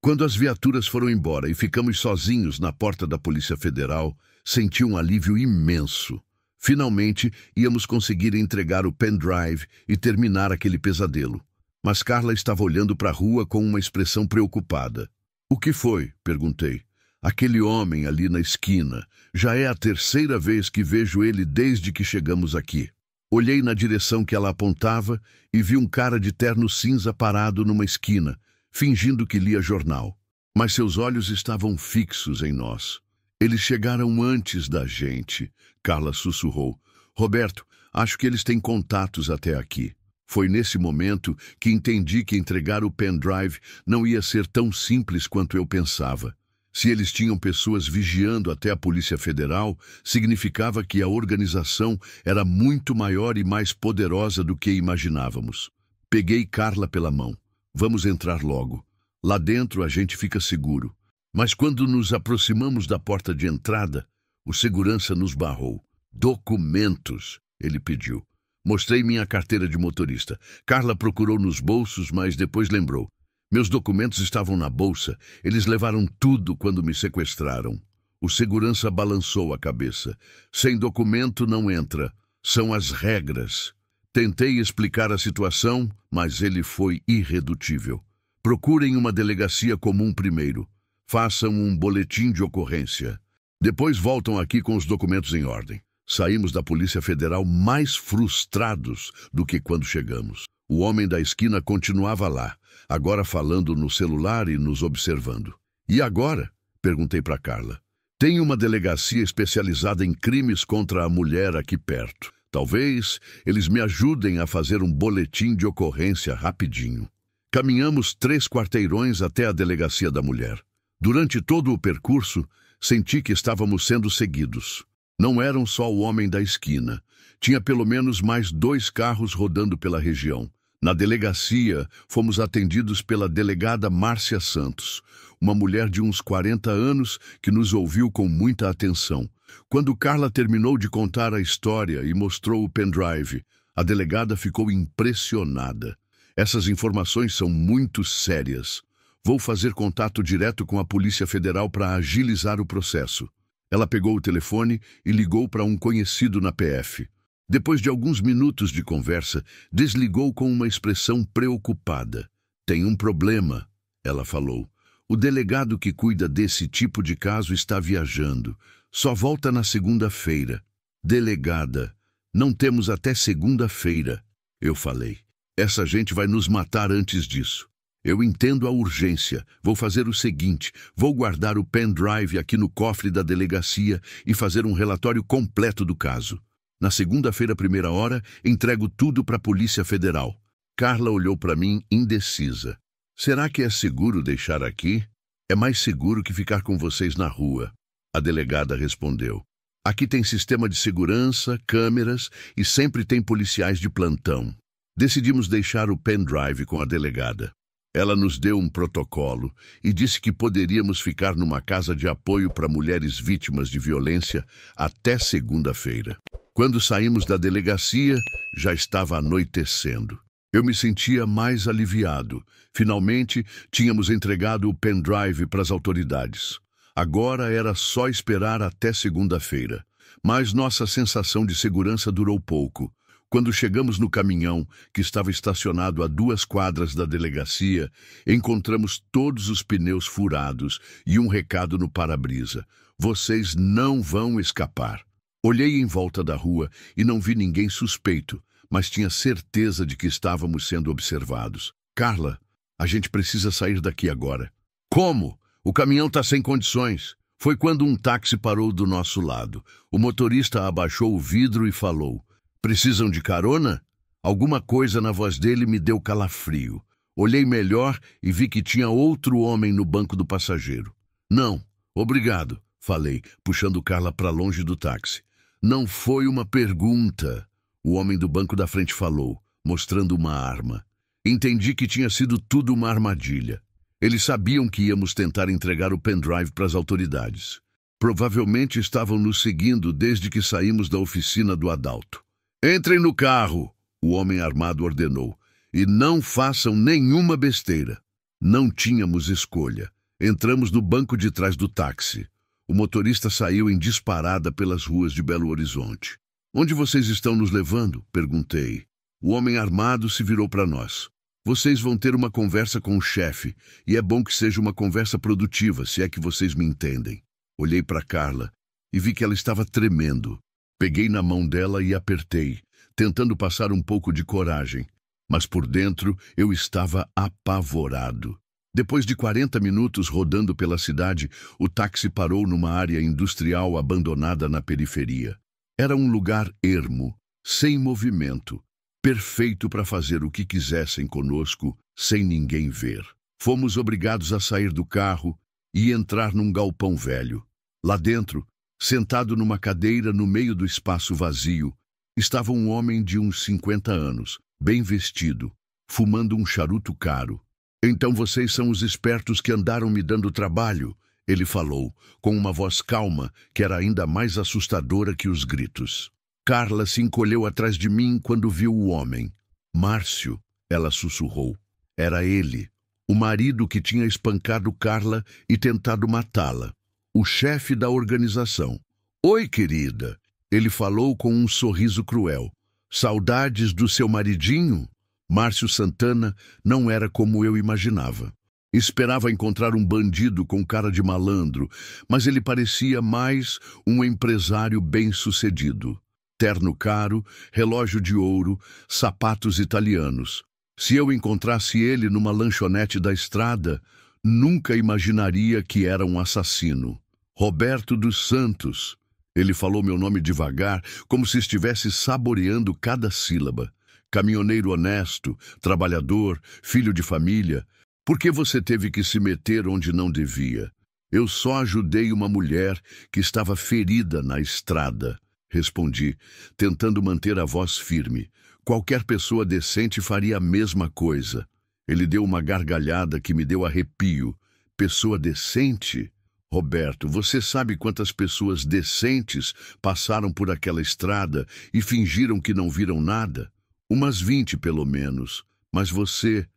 Quando as viaturas foram embora e ficamos sozinhos na porta da Polícia Federal, senti um alívio imenso. Finalmente, íamos conseguir entregar o pendrive e terminar aquele pesadelo. Mas Carla estava olhando para a rua com uma expressão preocupada. O que foi? Perguntei. Aquele homem ali na esquina. Já é a terceira vez que vejo ele desde que chegamos aqui. Olhei na direção que ela apontava e vi um cara de terno cinza parado numa esquina, fingindo que lia jornal. Mas seus olhos estavam fixos em nós. Eles chegaram antes da gente, Carla sussurrou. Roberto, acho que eles têm contatos até aqui. Foi nesse momento que entendi que entregar o pendrive não ia ser tão simples quanto eu pensava. Se eles tinham pessoas vigiando até a Polícia Federal, significava que a organização era muito maior e mais poderosa do que imaginávamos. Peguei Carla pela mão. Vamos entrar logo. Lá dentro a gente fica seguro. Mas quando nos aproximamos da porta de entrada, o segurança nos barrou. Documentos, ele pediu. Mostrei minha carteira de motorista. Carla procurou nos bolsos, mas depois lembrou. Meus documentos estavam na bolsa. Eles levaram tudo quando me sequestraram. O segurança balançou a cabeça. Sem documento não entra. São as regras. Tentei explicar a situação, mas ele foi irredutível. Procurem uma delegacia comum primeiro. Façam um boletim de ocorrência. Depois voltam aqui com os documentos em ordem. Saímos da Polícia Federal mais frustrados do que quando chegamos. O homem da esquina continuava lá, agora falando no celular e nos observando. E agora? Perguntei para Carla. Tem uma delegacia especializada em crimes contra a mulher aqui perto. Talvez eles me ajudem a fazer um boletim de ocorrência rapidinho. Caminhamos 3 quarteirões até a delegacia da mulher. Durante todo o percurso, senti que estávamos sendo seguidos. Não eram só o homem da esquina. Tinha pelo menos mais 2 carros rodando pela região. Na delegacia, fomos atendidos pela delegada Márcia Santos, uma mulher de uns 40 anos que nos ouviu com muita atenção. Quando Carla terminou de contar a história e mostrou o pendrive, a delegada ficou impressionada. Essas informações são muito sérias. Vou fazer contato direto com a Polícia Federal para agilizar o processo. Ela pegou o telefone e ligou para um conhecido na PF. Depois de alguns minutos de conversa, desligou com uma expressão preocupada. Tem um problema, ela falou. O delegado que cuida desse tipo de caso está viajando. Só volta na segunda-feira. Delegada, não temos até segunda-feira, eu falei. Essa gente vai nos matar antes disso. Eu entendo a urgência. Vou fazer o seguinte, vou guardar o pendrive aqui no cofre da delegacia e fazer um relatório completo do caso. Na segunda-feira, 1ª hora, entrego tudo para a Polícia Federal. Carla olhou para mim indecisa. Será que é seguro deixar aqui? É mais seguro que ficar com vocês na rua. A delegada respondeu. Aqui tem sistema de segurança, câmeras e sempre tem policiais de plantão. Decidimos deixar o pendrive com a delegada. Ela nos deu um protocolo e disse que poderíamos ficar numa casa de apoio para mulheres vítimas de violência até segunda-feira. Quando saímos da delegacia, já estava anoitecendo. Eu me sentia mais aliviado. Finalmente, tínhamos entregado o pendrive para as autoridades. Agora era só esperar até segunda-feira. Mas nossa sensação de segurança durou pouco. Quando chegamos no caminhão, que estava estacionado a 2 quadras da delegacia, encontramos todos os pneus furados e um recado no para-brisa. Vocês não vão escapar. Olhei em volta da rua e não vi ninguém suspeito, mas tinha certeza de que estávamos sendo observados. Carla, a gente precisa sair daqui agora. Como? O caminhão está sem condições. Foi quando um táxi parou do nosso lado. O motorista abaixou o vidro e falou. Precisam de carona? Alguma coisa na voz dele me deu calafrio. Olhei melhor e vi que tinha outro homem no banco do passageiro. Não, obrigado, falei, puxando Carla para longe do táxi. Não foi uma pergunta, o homem do banco da frente falou, mostrando uma arma. Entendi que tinha sido tudo uma armadilha. Eles sabiam que íamos tentar entregar o pendrive para as autoridades. Provavelmente estavam nos seguindo desde que saímos da oficina do Adalto. Entrem no carro, o homem armado ordenou, e não façam nenhuma besteira. Não tínhamos escolha. Entramos no banco de trás do táxi. O motorista saiu em disparada pelas ruas de Belo Horizonte. Onde vocês estão nos levando? Perguntei. O homem armado se virou para nós. Vocês vão ter uma conversa com o chefe, e é bom que seja uma conversa produtiva, se é que vocês me entendem. Olhei para Carla e vi que ela estava tremendo. Peguei na mão dela e apertei, tentando passar um pouco de coragem. Mas por dentro eu estava apavorado. Depois de 40 minutos rodando pela cidade, o táxi parou numa área industrial abandonada na periferia. Era um lugar ermo, sem movimento, perfeito para fazer o que quisessem conosco, sem ninguém ver. Fomos obrigados a sair do carro e entrar num galpão velho. Lá dentro, sentado numa cadeira no meio do espaço vazio, estava um homem de uns 50 anos, bem vestido, fumando um charuto caro. Então vocês são os espertos que andaram me dando trabalho, ele falou, com uma voz calma que era ainda mais assustadora que os gritos. Carla se encolheu atrás de mim quando viu o homem. Márcio, ela sussurrou. Era ele, o marido que tinha espancado Carla e tentado matá-la. O chefe da organização. Oi, querida, ele falou com um sorriso cruel. Saudades do seu maridinho? Márcio Santana não era como eu imaginava. Esperava encontrar um bandido com cara de malandro, mas ele parecia mais um empresário bem-sucedido. Terno caro, relógio de ouro, sapatos italianos. Se eu encontrasse ele numa lanchonete da estrada, nunca imaginaria que era um assassino. Roberto dos Santos. Ele falou meu nome devagar, como se estivesse saboreando cada sílaba. Caminhoneiro honesto, trabalhador, filho de família. Por que você teve que se meter onde não devia? Eu só ajudei uma mulher que estava ferida na estrada. Respondi, tentando manter a voz firme. Qualquer pessoa decente faria a mesma coisa. Ele deu uma gargalhada que me deu arrepio. Pessoa decente? Roberto, você sabe quantas pessoas decentes passaram por aquela estrada e fingiram que não viram nada? Umas 20, pelo menos. Mas você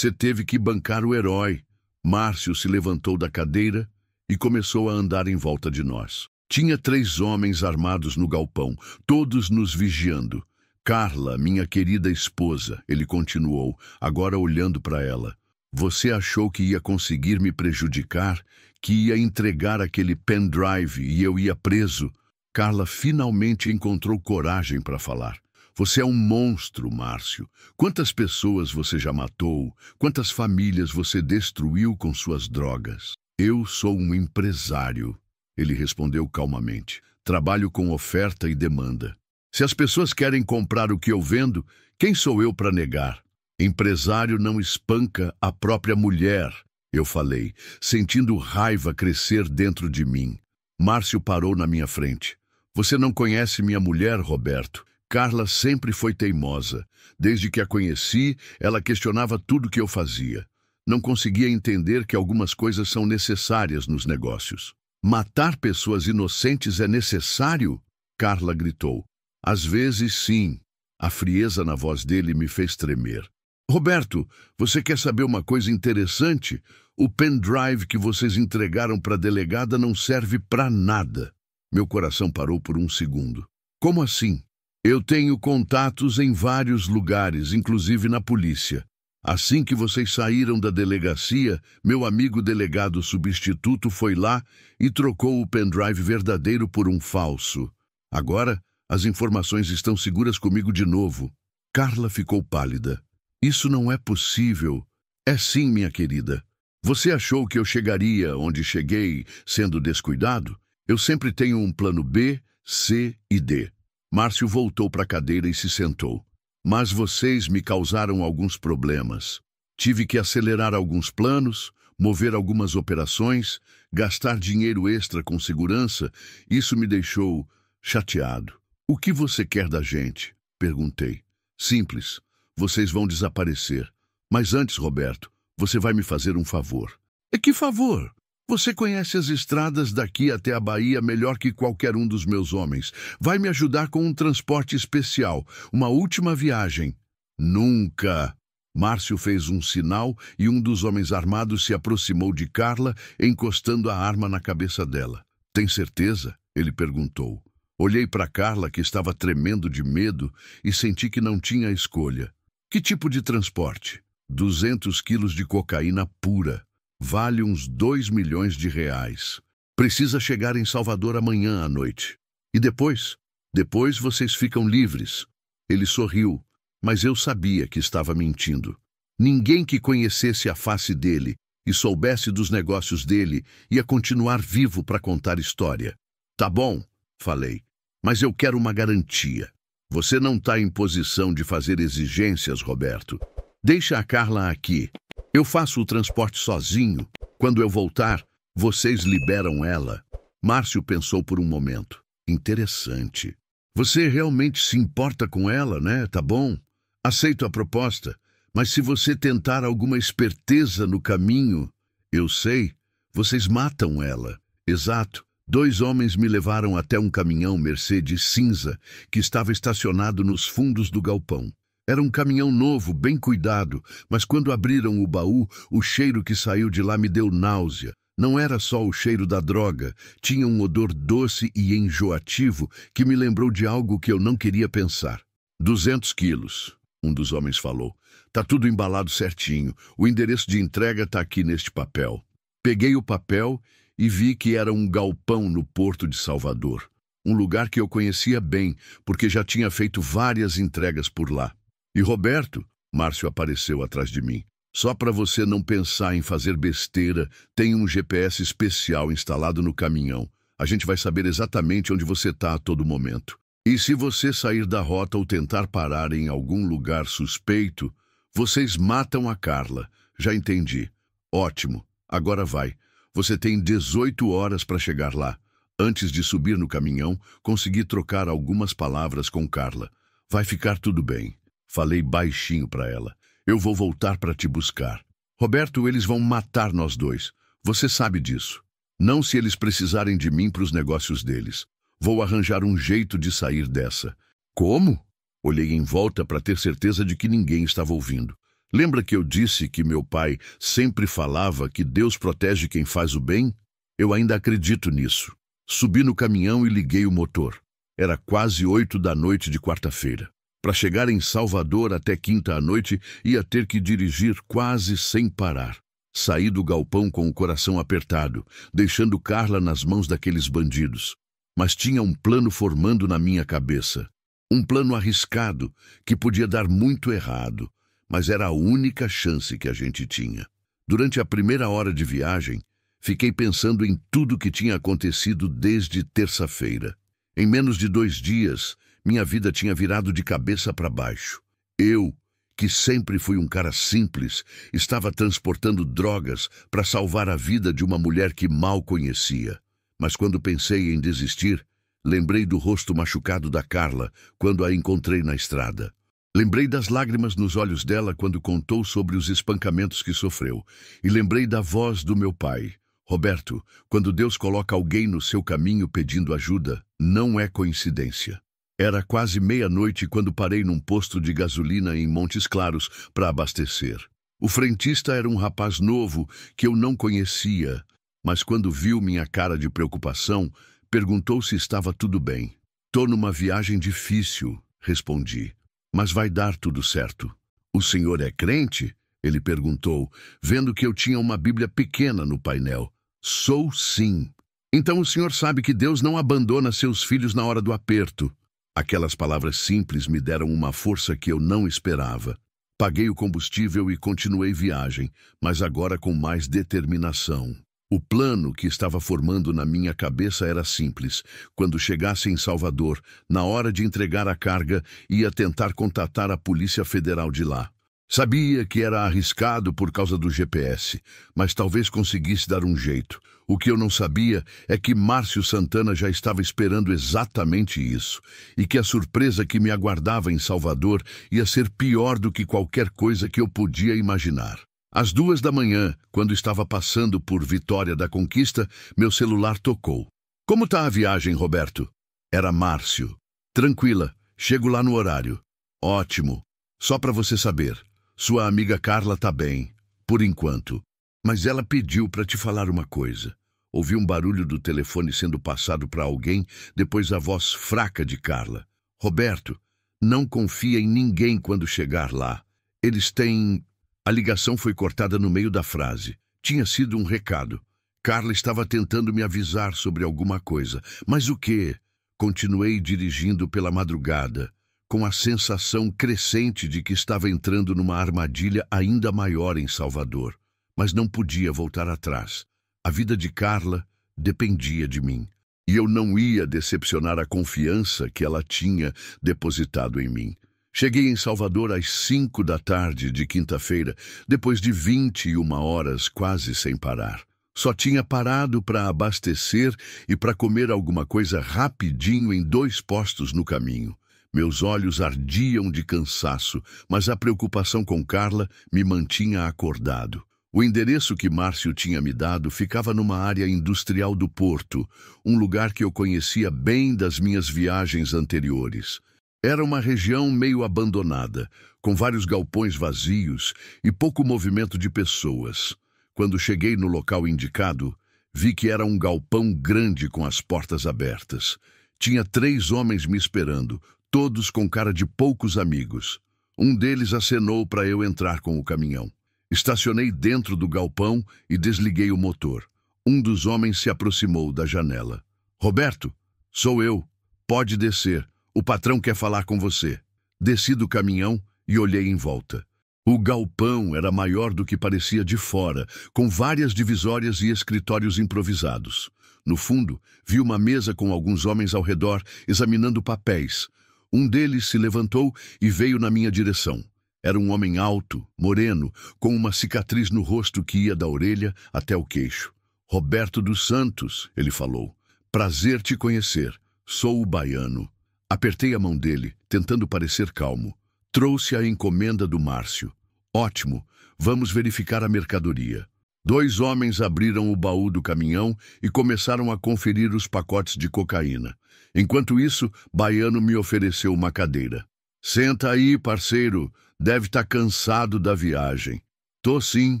teve que bancar o herói. Márcio se levantou da cadeira e começou a andar em volta de nós. Tinha 3 homens armados no galpão, todos nos vigiando. Carla, minha querida esposa, ele continuou, agora olhando para ela. Você achou que ia conseguir me prejudicar? Que ia entregar aquele pendrive e eu ia preso? Carla finalmente encontrou coragem para falar. Você é um monstro, Márcio. Quantas pessoas você já matou? Quantas famílias você destruiu com suas drogas? Eu sou um empresário, ele respondeu calmamente. Trabalho com oferta e demanda. Se as pessoas querem comprar o que eu vendo, quem sou eu para negar? Empresário não espanca a própria mulher, eu falei, sentindo raiva crescer dentro de mim. Márcio parou na minha frente. Você não conhece minha mulher, Roberto? Carla sempre foi teimosa. Desde que a conheci, ela questionava tudo que eu fazia. Não conseguia entender que algumas coisas são necessárias nos negócios. Matar pessoas inocentes é necessário? Carla gritou. Às vezes, sim. A frieza na voz dele me fez tremer. Roberto, você quer saber uma coisa interessante? O pendrive que vocês entregaram para a delegada não serve para nada. Meu coração parou por um segundo. Como assim? Eu tenho contatos em vários lugares, inclusive na polícia. Assim que vocês saíram da delegacia, meu amigo delegado substituto foi lá e trocou o pendrive verdadeiro por um falso. Agora, as informações estão seguras comigo de novo. Carla ficou pálida. Isso não é possível. É sim, minha querida. Você achou que eu chegaria onde cheguei sendo descuidado? Eu sempre tenho um plano B, C e D. Márcio voltou para a cadeira e se sentou. Mas vocês me causaram alguns problemas. Tive que acelerar alguns planos, mover algumas operações, gastar dinheiro extra com segurança. Isso me deixou chateado. O que você quer da gente? Perguntei. Simples. Vocês vão desaparecer. Mas antes, Roberto, você vai me fazer um favor. E que favor? Você conhece as estradas daqui até a Bahia melhor que qualquer um dos meus homens. Vai me ajudar com um transporte especial, uma última viagem. Nunca! Márcio fez um sinal e um dos homens armados se aproximou de Carla, encostando a arma na cabeça dela. Tem certeza? Ele perguntou. Olhei para Carla, que estava tremendo de medo, e senti que não tinha escolha. Que tipo de transporte? 200 quilos de cocaína pura. Vale uns 2 milhões de reais. Precisa chegar em Salvador amanhã à noite. E depois? Depois vocês ficam livres. Ele sorriu, mas eu sabia que estava mentindo. Ninguém que conhecesse a face dele e soubesse dos negócios dele ia continuar vivo para contar história. Tá bom, falei, mas eu quero uma garantia. Você não está em posição de fazer exigências, Roberto. Deixa a Carla aqui. Eu faço o transporte sozinho. Quando eu voltar, vocês liberam ela. Márcio pensou por um momento. Interessante. Você realmente se importa com ela, né? Tá bom. Aceito a proposta. Mas se você tentar alguma esperteza no caminho, eu sei, vocês matam ela. Exato. 2 homens me levaram até um caminhão Mercedes cinza que estava estacionado nos fundos do galpão. Era um caminhão novo, bem cuidado, mas quando abriram o baú, o cheiro que saiu de lá me deu náusea. Não era só o cheiro da droga, tinha um odor doce e enjoativo que me lembrou de algo que eu não queria pensar. 200 quilos, um dos homens falou. Tá tudo embalado certinho, o endereço de entrega tá aqui neste papel. Peguei o papel e vi que era um galpão no Porto de Salvador. Um lugar que eu conhecia bem, porque já tinha feito várias entregas por lá. E Roberto, Márcio apareceu atrás de mim. Só para você não pensar em fazer besteira, tem um GPS especial instalado no caminhão. A gente vai saber exatamente onde você está a todo momento. E se você sair da rota ou tentar parar em algum lugar suspeito, vocês matam a Carla. Já entendi. Ótimo. Agora vai. Você tem 18 horas para chegar lá. Antes de subir no caminhão, consegui trocar algumas palavras com Carla. Vai ficar tudo bem. Falei baixinho para ela. Eu vou voltar para te buscar. Roberto, eles vão matar nós dois. Você sabe disso. Não se eles precisarem de mim para os negócios deles. Vou arranjar um jeito de sair dessa. Como? Olhei em volta para ter certeza de que ninguém estava ouvindo. Lembra que eu disse que meu pai sempre falava que Deus protege quem faz o bem? Eu ainda acredito nisso. Subi no caminhão e liguei o motor. Era quase 8 da noite de quarta-feira. Para chegar em Salvador até quinta à noite, ia ter que dirigir quase sem parar. Saí do galpão com o coração apertado, deixando Carla nas mãos daqueles bandidos. Mas tinha um plano formando na minha cabeça. Um plano arriscado, que podia dar muito errado, mas era a única chance que a gente tinha. Durante a primeira hora de viagem, fiquei pensando em tudo que tinha acontecido desde terça-feira. Em menos de 2 dias, minha vida tinha virado de cabeça para baixo. Eu, que sempre fui um cara simples, estava transportando drogas para salvar a vida de uma mulher que mal conhecia. Mas quando pensei em desistir, lembrei do rosto machucado da Carla quando a encontrei na estrada. Lembrei das lágrimas nos olhos dela quando contou sobre os espancamentos que sofreu. E lembrei da voz do meu pai. Roberto, quando Deus coloca alguém no seu caminho pedindo ajuda, não é coincidência. Era quase meia-noite quando parei num posto de gasolina em Montes Claros para abastecer. O frentista era um rapaz novo que eu não conhecia, mas quando viu minha cara de preocupação, perguntou se estava tudo bem. Tô numa viagem difícil, respondi, mas vai dar tudo certo. O senhor é crente? Ele perguntou, vendo que eu tinha uma Bíblia pequena no painel. Sou sim. Então o senhor sabe que Deus não abandona seus filhos na hora do aperto. Aquelas palavras simples me deram uma força que eu não esperava. Paguei o combustível e continuei viagem, mas agora com mais determinação. O plano que estava formando na minha cabeça era simples. Quando chegasse em Salvador, na hora de entregar a carga, ia tentar contatar a Polícia Federal de lá. Sabia que era arriscado por causa do GPS, mas talvez conseguisse dar um jeito. O que eu não sabia é que Márcio Santana já estava esperando exatamente isso, e que a surpresa que me aguardava em Salvador ia ser pior do que qualquer coisa que eu podia imaginar. Às 2 da manhã, quando estava passando por Vitória da Conquista, meu celular tocou. Como tá a viagem, Roberto? Era Márcio. Tranquila, chego lá no horário. Ótimo. Só para você saber, sua amiga Carla tá bem, por enquanto. Mas ela pediu para te falar uma coisa. Ouvi um barulho do telefone sendo passado para alguém, depois a voz fraca de Carla. Roberto, não confia em ninguém quando chegar lá. Eles têm... A ligação foi cortada no meio da frase. Tinha sido um recado. Carla estava tentando me avisar sobre alguma coisa. Mas o quê? Continuei dirigindo pela madrugada, com a sensação crescente de que estava entrando numa armadilha ainda maior em Salvador. Mas não podia voltar atrás. A vida de Carla dependia de mim. E eu não ia decepcionar a confiança que ela tinha depositado em mim. Cheguei em Salvador às 5 da tarde de quinta-feira, depois de 21 horas quase sem parar. Só tinha parado para abastecer e para comer alguma coisa rapidinho em 2 postos no caminho. Meus olhos ardiam de cansaço, mas a preocupação com Carla me mantinha acordado. O endereço que Márcio tinha me dado ficava numa área industrial do Porto, um lugar que eu conhecia bem das minhas viagens anteriores. Era uma região meio abandonada, com vários galpões vazios e pouco movimento de pessoas. Quando cheguei no local indicado, vi que era um galpão grande com as portas abertas. Tinha 3 homens me esperando, todos com cara de poucos amigos. Um deles acenou para eu entrar com o caminhão. Estacionei dentro do galpão e desliguei o motor. Um dos homens se aproximou da janela. Roberto, sou eu. Pode descer. O patrão quer falar com você. Desci do caminhão e olhei em volta. O galpão era maior do que parecia de fora, com várias divisórias e escritórios improvisados. No fundo, vi uma mesa com alguns homens ao redor, examinando papéis. Um deles se levantou e veio na minha direção. Era um homem alto, moreno, com uma cicatriz no rosto que ia da orelha até o queixo. Roberto dos Santos, ele falou. Prazer te conhecer. Sou o baiano. Apertei a mão dele, tentando parecer calmo. Trouxe a encomenda do Márcio. Ótimo, vamos verificar a mercadoria. 2 homens abriram o baú do caminhão e começaram a conferir os pacotes de cocaína. Enquanto isso, Baiano me ofereceu uma cadeira. Senta aí, parceiro. Deve estar cansado da viagem. Tô sim.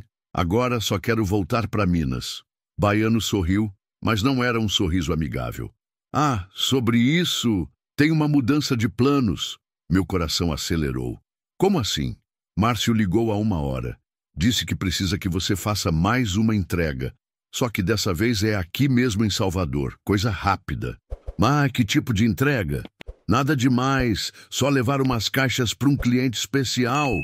Agora só quero voltar para Minas. Baiano sorriu, mas não era um sorriso amigável. Ah, sobre isso... Tem uma mudança de planos. Meu coração acelerou. Como assim? Márcio ligou há 1 hora. Disse que precisa que você faça mais uma entrega. Só que dessa vez é aqui mesmo em Salvador. Coisa rápida. Mas que tipo de entrega? Nada demais. Só levar umas caixas para um cliente especial.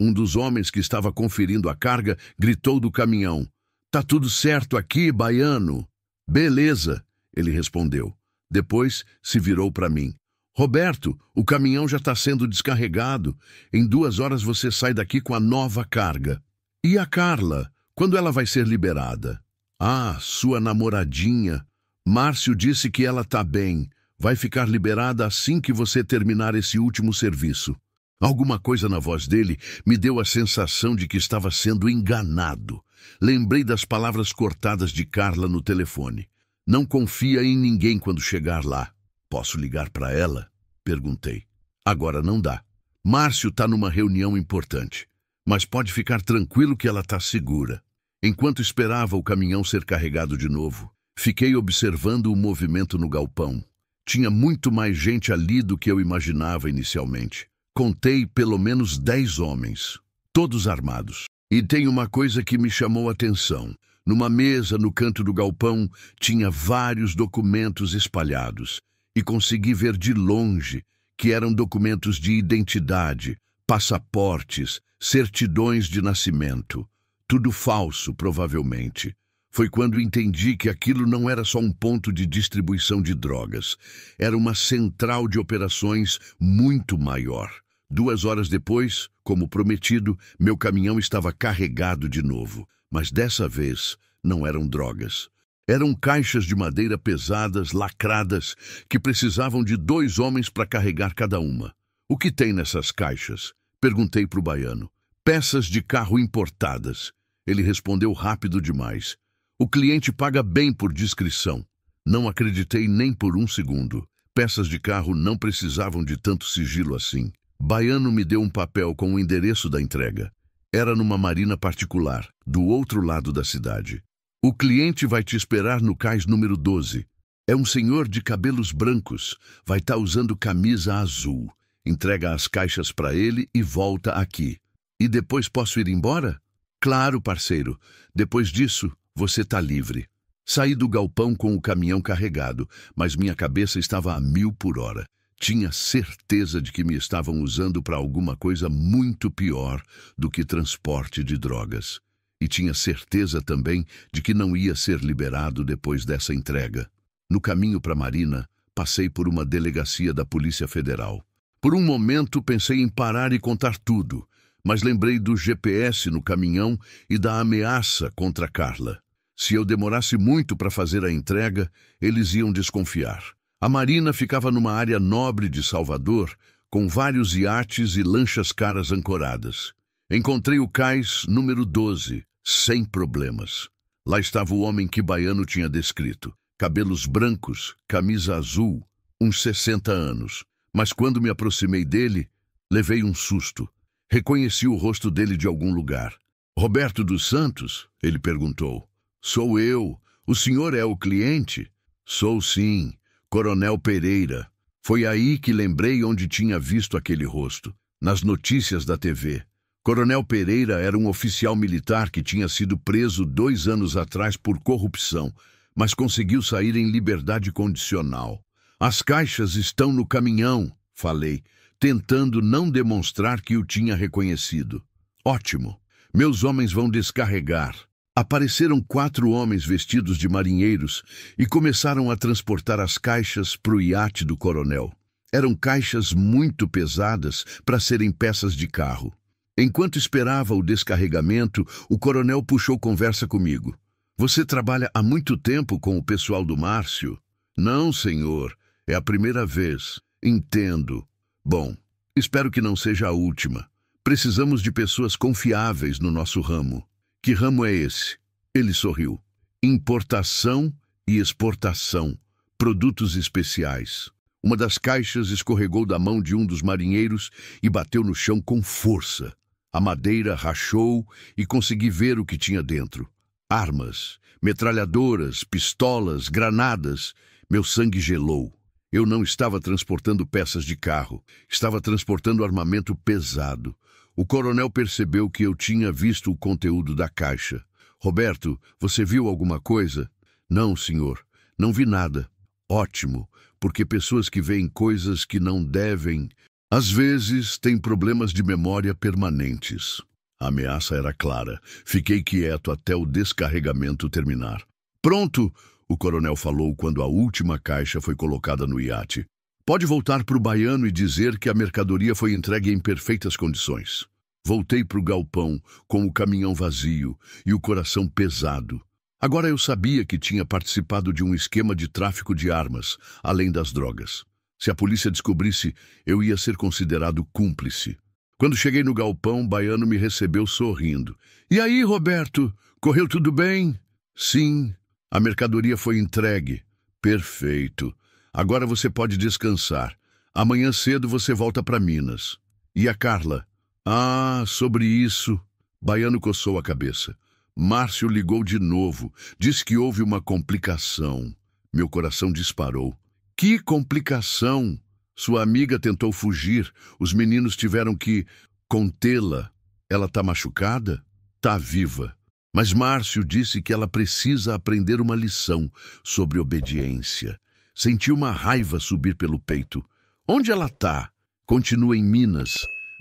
Um dos homens que estava conferindo a carga gritou do caminhão. Tá tudo certo aqui, baiano? Beleza, ele respondeu. Depois se virou para mim. Roberto, o caminhão já está sendo descarregado. Em 2 horas você sai daqui com a nova carga. E a Carla? Quando ela vai ser liberada? Ah, sua namoradinha. Márcio disse que ela está bem. Vai ficar liberada assim que você terminar esse último serviço. Alguma coisa na voz dele me deu a sensação de que estava sendo enganado. Lembrei das palavras cortadas de Carla no telefone. Não confia em ninguém quando chegar lá. Posso ligar para ela? Perguntei. Agora não dá. Márcio está numa reunião importante. Mas pode ficar tranquilo que ela está segura. Enquanto esperava o caminhão ser carregado de novo, fiquei observando o movimento no galpão. Tinha muito mais gente ali do que eu imaginava inicialmente. Contei pelo menos 10 homens, todos armados. E tem uma coisa que me chamou a atenção. Numa mesa no canto do galpão tinha vários documentos espalhados e consegui ver de longe que eram documentos de identidade, passaportes, certidões de nascimento. Tudo falso, provavelmente. Foi quando entendi que aquilo não era só um ponto de distribuição de drogas. Era uma central de operações muito maior. 2 horas depois, como prometido, meu caminhão estava carregado de novo. Mas dessa vez não eram drogas. Eram caixas de madeira pesadas, lacradas, que precisavam de 2 homens para carregar cada uma. O que tem nessas caixas? Perguntei para o baiano. Peças de carro importadas. Ele respondeu rápido demais. O cliente paga bem por discrição. Não acreditei nem por 1 segundo. Peças de carro não precisavam de tanto sigilo assim. Baiano me deu um papel com o endereço da entrega. Era numa marina particular, do outro lado da cidade. O cliente vai te esperar no cais número 12. É um senhor de cabelos brancos. Vai estar usando camisa azul. Entrega as caixas para ele e volta aqui. E depois posso ir embora? Claro, parceiro. Depois disso, você está livre. Saí do galpão com o caminhão carregado, mas minha cabeça estava a 1000 por hora. Tinha certeza de que me estavam usando para alguma coisa muito pior do que transporte de drogas. E tinha certeza também de que não ia ser liberado depois dessa entrega. No caminho para Marina, passei por uma delegacia da Polícia Federal. Por um momento pensei em parar e contar tudo, mas lembrei do GPS no caminhão e da ameaça contra Carla. Se eu demorasse muito para fazer a entrega, eles iam desconfiar. A Marina ficava numa área nobre de Salvador, com vários iates e lanchas caras ancoradas. Encontrei o cais número 12, sem problemas. Lá estava o homem que Baiano tinha descrito. Cabelos brancos, camisa azul, uns 60 anos. Mas quando me aproximei dele, levei um susto. Reconheci o rosto dele de algum lugar. Roberto dos Santos? Ele perguntou. Sou eu. O senhor é o cliente? Sou sim. Coronel Pereira. Foi aí que lembrei onde tinha visto aquele rosto. Nas notícias da TV. Coronel Pereira era um oficial militar que tinha sido preso 2 anos atrás por corrupção, mas conseguiu sair em liberdade condicional. As caixas estão no caminhão, falei, tentando não demonstrar que o tinha reconhecido. Ótimo. Meus homens vão descarregar. Apareceram 4 homens vestidos de marinheiros e começaram a transportar as caixas para o iate do coronel. Eram caixas muito pesadas para serem peças de carro. Enquanto esperava o descarregamento, o coronel puxou conversa comigo. Você trabalha há muito tempo com o pessoal do Márcio? Não, senhor. É a primeira vez. Entendo. Bom, espero que não seja a última. Precisamos de pessoas confiáveis no nosso ramo. Que ramo é esse? Ele sorriu. Importação e exportação. Produtos especiais. Uma das caixas escorregou da mão de um dos marinheiros e bateu no chão com força. A madeira rachou e consegui ver o que tinha dentro. Armas, metralhadoras, pistolas, granadas. Meu sangue gelou. Eu não estava transportando peças de carro. Estava transportando armamento pesado. O coronel percebeu que eu tinha visto o conteúdo da caixa. Roberto, você viu alguma coisa? Não, senhor. Não vi nada. Ótimo, porque pessoas que veem coisas que não devem, às vezes têm problemas de memória permanentes. A ameaça era clara. Fiquei quieto até o descarregamento terminar. Pronto, o coronel falou quando a última caixa foi colocada no iate. Pode voltar para o Baiano e dizer que a mercadoria foi entregue em perfeitas condições. Voltei para o galpão com o caminhão vazio e o coração pesado. Agora eu sabia que tinha participado de um esquema de tráfico de armas, além das drogas. Se a polícia descobrisse, eu ia ser considerado cúmplice. Quando cheguei no galpão, Baiano me recebeu sorrindo. E aí, Roberto? Correu tudo bem? Sim, a mercadoria foi entregue. Perfeito. Agora você pode descansar. Amanhã cedo você volta para Minas. E a Carla? Ah, sobre isso. Baiano coçou a cabeça. Márcio ligou de novo. Disse que houve uma complicação. Meu coração disparou. Que complicação? Sua amiga tentou fugir. Os meninos tiveram que contê-la. Ela está machucada? Está viva. Mas Márcio disse que ela precisa aprender uma lição sobre obediência. Senti uma raiva subir pelo peito. Onde ela está? Continua em Minas.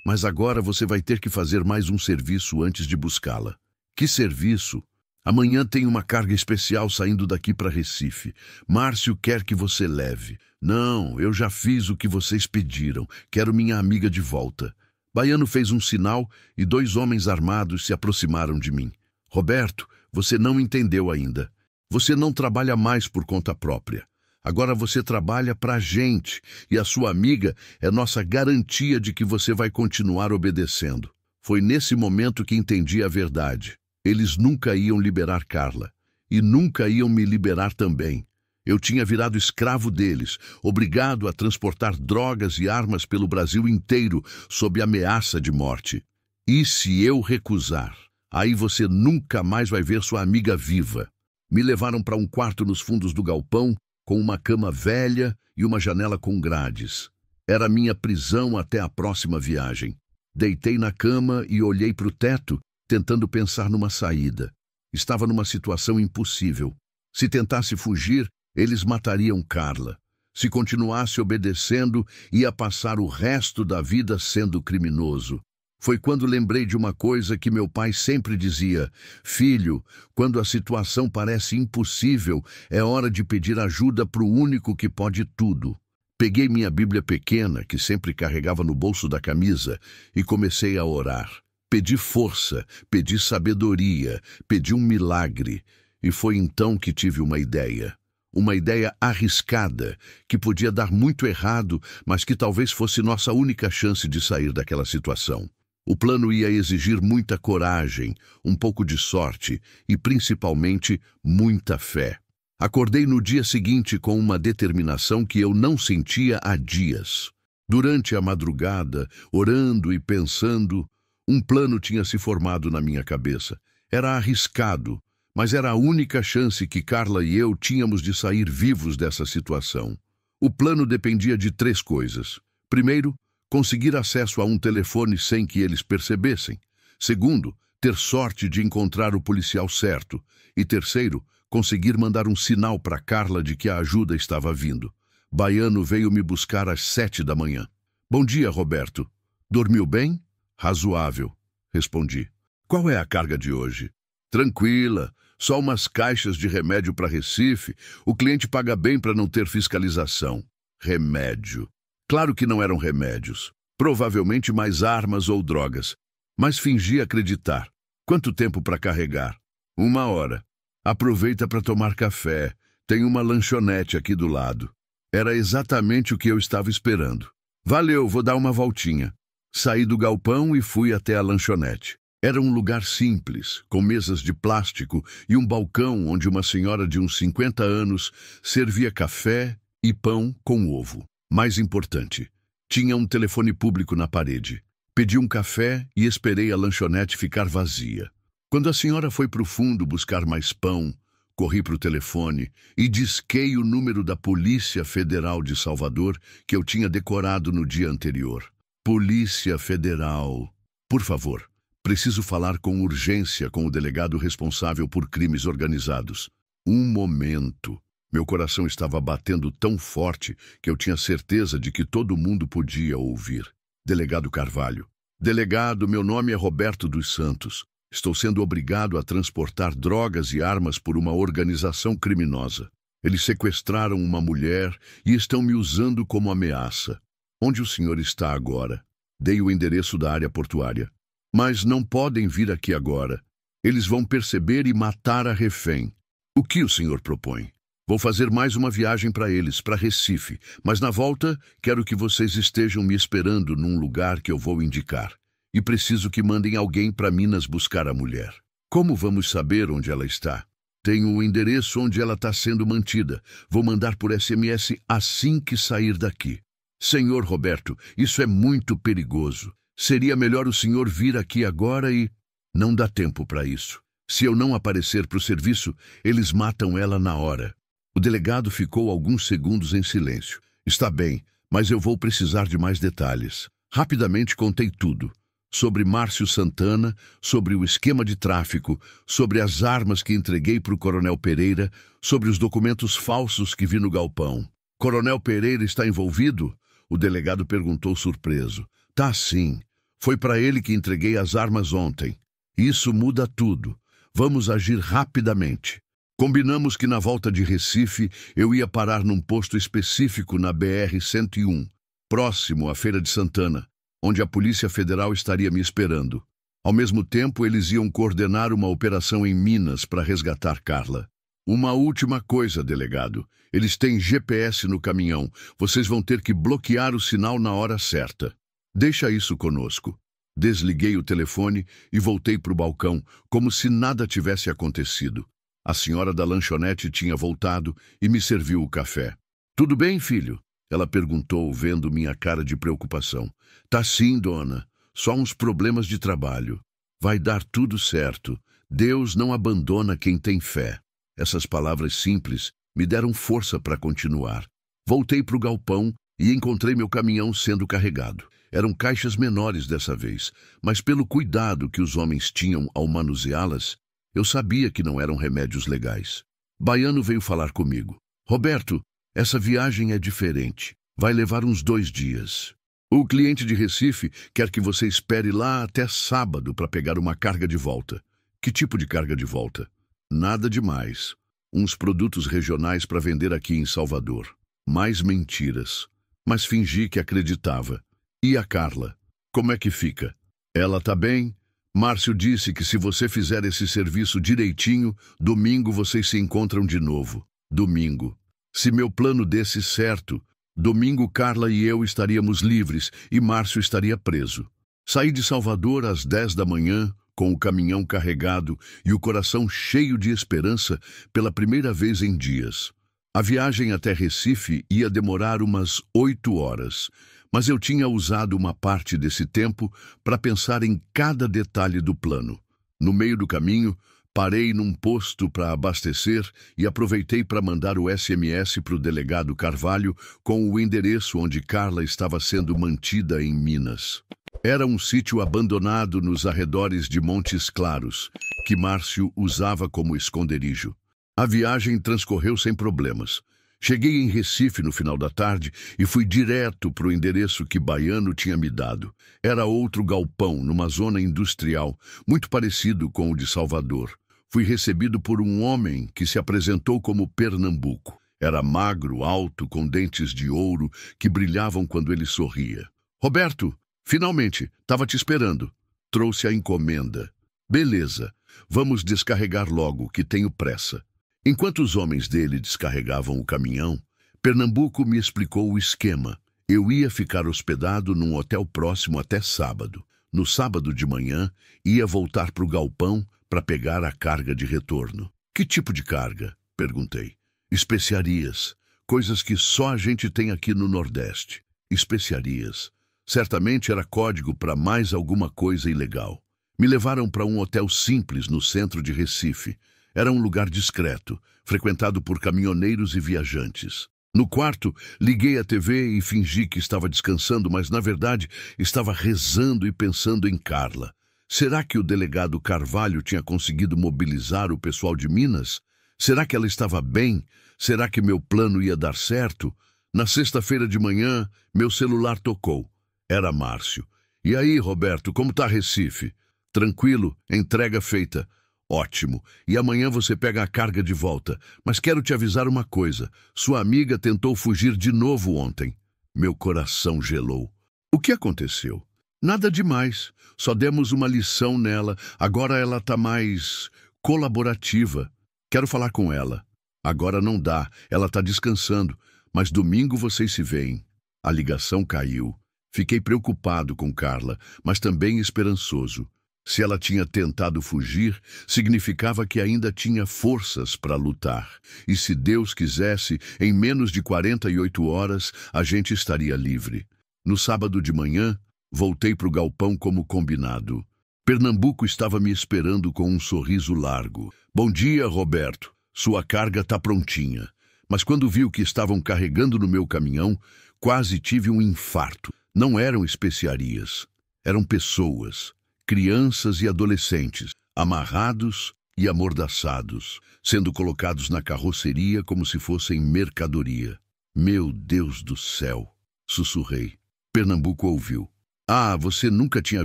Mas agora você vai ter que fazer mais um serviço antes de buscá-la. Que serviço? Amanhã tem uma carga especial saindo daqui para Recife. Márcio quer que você leve. Não, eu já fiz o que vocês pediram. Quero minha amiga de volta. Baiano fez um sinal e 2 homens armados se aproximaram de mim. Roberto, você não entendeu ainda. Você não trabalha mais por conta própria. Agora você trabalha para a gente e a sua amiga é nossa garantia de que você vai continuar obedecendo. Foi nesse momento que entendi a verdade. Eles nunca iam liberar Carla e nunca iam me liberar também. Eu tinha virado escravo deles, obrigado a transportar drogas e armas pelo Brasil inteiro sob ameaça de morte. E se eu recusar, aí você nunca mais vai ver sua amiga viva. Me levaram para um quarto nos fundos do galpão, com uma cama velha e uma janela com grades. Era minha prisão até a próxima viagem. Deitei na cama e olhei para o teto, tentando pensar numa saída. Estava numa situação impossível. Se tentasse fugir, eles matariam Carla. Se continuasse obedecendo, ia passar o resto da vida sendo criminoso. Foi quando lembrei de uma coisa que meu pai sempre dizia: filho, quando a situação parece impossível, é hora de pedir ajuda para o único que pode tudo. Peguei minha Bíblia pequena, que sempre carregava no bolso da camisa, e comecei a orar. Pedi força, pedi sabedoria, pedi um milagre. E foi então que tive uma ideia. Uma ideia arriscada, que podia dar muito errado, mas que talvez fosse nossa única chance de sair daquela situação. O plano ia exigir muita coragem, um pouco de sorte e, principalmente, muita fé. Acordei no dia seguinte com uma determinação que eu não sentia há dias. Durante a madrugada, orando e pensando, um plano tinha se formado na minha cabeça. Era arriscado, mas era a única chance que Carla e eu tínhamos de sair vivos dessa situação. O plano dependia de 3 coisas. Primeiro, conseguir acesso a um telefone sem que eles percebessem. Segundo, ter sorte de encontrar o policial certo. E terceiro, conseguir mandar um sinal para Carla de que a ajuda estava vindo. Baiano veio me buscar às 7 da manhã. Bom dia, Roberto. Dormiu bem? Razoável, respondi. Qual é a carga de hoje? Tranquila, só umas caixas de remédio para Recife. O cliente paga bem para não ter fiscalização. Remédio. Claro que não eram remédios. Provavelmente mais armas ou drogas. Mas fingi acreditar. Quanto tempo para carregar? 1 hora. Aproveita para tomar café. Tem uma lanchonete aqui do lado. Era exatamente o que eu estava esperando. Valeu, vou dar uma voltinha. Saí do galpão e fui até a lanchonete. Era um lugar simples, com mesas de plástico e um balcão onde uma senhora de uns 50 anos servia café e pão com ovo. Mais importante, tinha um telefone público na parede. Pedi um café e esperei a lanchonete ficar vazia. Quando a senhora foi para o fundo buscar mais pão, corri para o telefone e disquei o número da Polícia Federal de Salvador que eu tinha decorado no dia anterior. Polícia Federal. Por favor, preciso falar com urgência com o delegado responsável por crimes organizados. Um momento. Meu coração estava batendo tão forte que eu tinha certeza de que todo mundo podia ouvir. Delegado Carvalho. Delegado, meu nome é Roberto dos Santos. Estou sendo obrigado a transportar drogas e armas por uma organização criminosa. Eles sequestraram uma mulher e estão me usando como ameaça. Onde o senhor está agora? Dei o endereço da área portuária. Mas não podem vir aqui agora. Eles vão perceber e matar a refém. O que o senhor propõe? Vou fazer mais uma viagem para eles, para Recife, mas na volta quero que vocês estejam me esperando num lugar que eu vou indicar. E preciso que mandem alguém para Minas buscar a mulher. Como vamos saber onde ela está? Tenho o endereço onde ela está sendo mantida. Vou mandar por SMS assim que sair daqui. Senhor Roberto, isso é muito perigoso. Seria melhor o senhor vir aqui agora e... Não dá tempo para isso. Se eu não aparecer para o serviço, eles matam ela na hora. O delegado ficou alguns segundos em silêncio. Está bem, mas eu vou precisar de mais detalhes. Rapidamente contei tudo. Sobre Márcio Santana, sobre o esquema de tráfico, sobre as armas que entreguei para o Coronel Pereira, sobre os documentos falsos que vi no galpão. Coronel Pereira está envolvido? O delegado perguntou surpreso. Tá sim. Foi para ele que entreguei as armas ontem. Isso muda tudo. Vamos agir rapidamente. Combinamos que na volta de Recife eu ia parar num posto específico na BR-101, próximo à Feira de Santana, onde a Polícia Federal estaria me esperando. Ao mesmo tempo, eles iam coordenar uma operação em Minas para resgatar Carla. Uma última coisa, delegado. Eles têm GPS no caminhão. Vocês vão ter que bloquear o sinal na hora certa. Deixa isso conosco. Desliguei o telefone e voltei para o balcão, como se nada tivesse acontecido. A senhora da lanchonete tinha voltado e me serviu o café. Tudo bem, filho? Ela perguntou, vendo minha cara de preocupação. Tá sim, dona. Só uns problemas de trabalho. Vai dar tudo certo. Deus não abandona quem tem fé. Essas palavras simples me deram força para continuar. Voltei para o galpão e encontrei meu caminhão sendo carregado. Eram caixas menores dessa vez, mas pelo cuidado que os homens tinham ao manuseá-las, eu sabia que não eram remédios legais. Baiano veio falar comigo. Roberto, essa viagem é diferente. Vai levar uns 2 dias. O cliente de Recife quer que você espere lá até sábado para pegar uma carga de volta. Que tipo de carga de volta? Nada demais. Uns produtos regionais para vender aqui em Salvador. Mais mentiras. Mas fingi que acreditava. E a Carla? Como é que fica? Ela tá bem? Márcio disse que se você fizer esse serviço direitinho, domingo vocês se encontram de novo. Domingo. Se meu plano desse certo, domingo Carla e eu estaríamos livres e Márcio estaria preso. Saí de Salvador às 10 da manhã, com o caminhão carregado e o coração cheio de esperança pela primeira vez em dias. A viagem até Recife ia demorar umas 8 horas, mas eu tinha usado uma parte desse tempo para pensar em cada detalhe do plano. No meio do caminho, parei num posto para abastecer e aproveitei para mandar o SMS para o delegado Carvalho com o endereço onde Carla estava sendo mantida em Minas. Era um sítio abandonado nos arredores de Montes Claros, que Márcio usava como esconderijo. A viagem transcorreu sem problemas. Cheguei em Recife no final da tarde e fui direto para o endereço que Baiano tinha me dado. Era outro galpão, numa zona industrial, muito parecido com o de Salvador. Fui recebido por um homem que se apresentou como Pernambuco. Era magro, alto, com dentes de ouro que brilhavam quando ele sorria. Roberto, finalmente, estava te esperando. Trouxe a encomenda. Beleza, vamos descarregar logo, que tenho pressa. Enquanto os homens dele descarregavam o caminhão, Pernambuco me explicou o esquema. Eu ia ficar hospedado num hotel próximo até sábado. No sábado de manhã, ia voltar para o galpão para pegar a carga de retorno. Que tipo de carga? Perguntei. Especiarias. Coisas que só a gente tem aqui no Nordeste. Especiarias. Certamente era código para mais alguma coisa ilegal. Me levaram para um hotel simples no centro de Recife. Era um lugar discreto, frequentado por caminhoneiros e viajantes. No quarto, liguei a TV e fingi que estava descansando, mas, na verdade, estava rezando e pensando em Carla. Será que o delegado Carvalho tinha conseguido mobilizar o pessoal de Minas? Será que ela estava bem? Será que meu plano ia dar certo? Na sexta-feira de manhã, meu celular tocou. Era Márcio. E aí, Roberto, como tá Recife? Tranquilo, entrega feita. Ótimo. E amanhã você pega a carga de volta. Mas quero te avisar uma coisa. Sua amiga tentou fugir de novo ontem. Meu coração gelou. O que aconteceu? Nada demais. Só demos uma lição nela. Agora ela tá mais colaborativa. Quero falar com ela. Agora não dá. Ela tá descansando. Mas domingo vocês se veem. A ligação caiu. Fiquei preocupado com Carla, mas também esperançoso. Se ela tinha tentado fugir, significava que ainda tinha forças para lutar. E se Deus quisesse, em menos de 48 horas, a gente estaria livre. No sábado de manhã, voltei para o galpão como combinado. Pernambuco estava me esperando com um sorriso largo. Bom dia, Roberto. Sua carga está prontinha. Mas quando vi o que estavam carregando no meu caminhão, quase tive um infarto. Não eram especiarias. Eram pessoas. Crianças e adolescentes, amarrados e amordaçados, sendo colocados na carroceria como se fossem mercadoria. Meu Deus do céu! Sussurrei. Pernambuco ouviu. Ah, você nunca tinha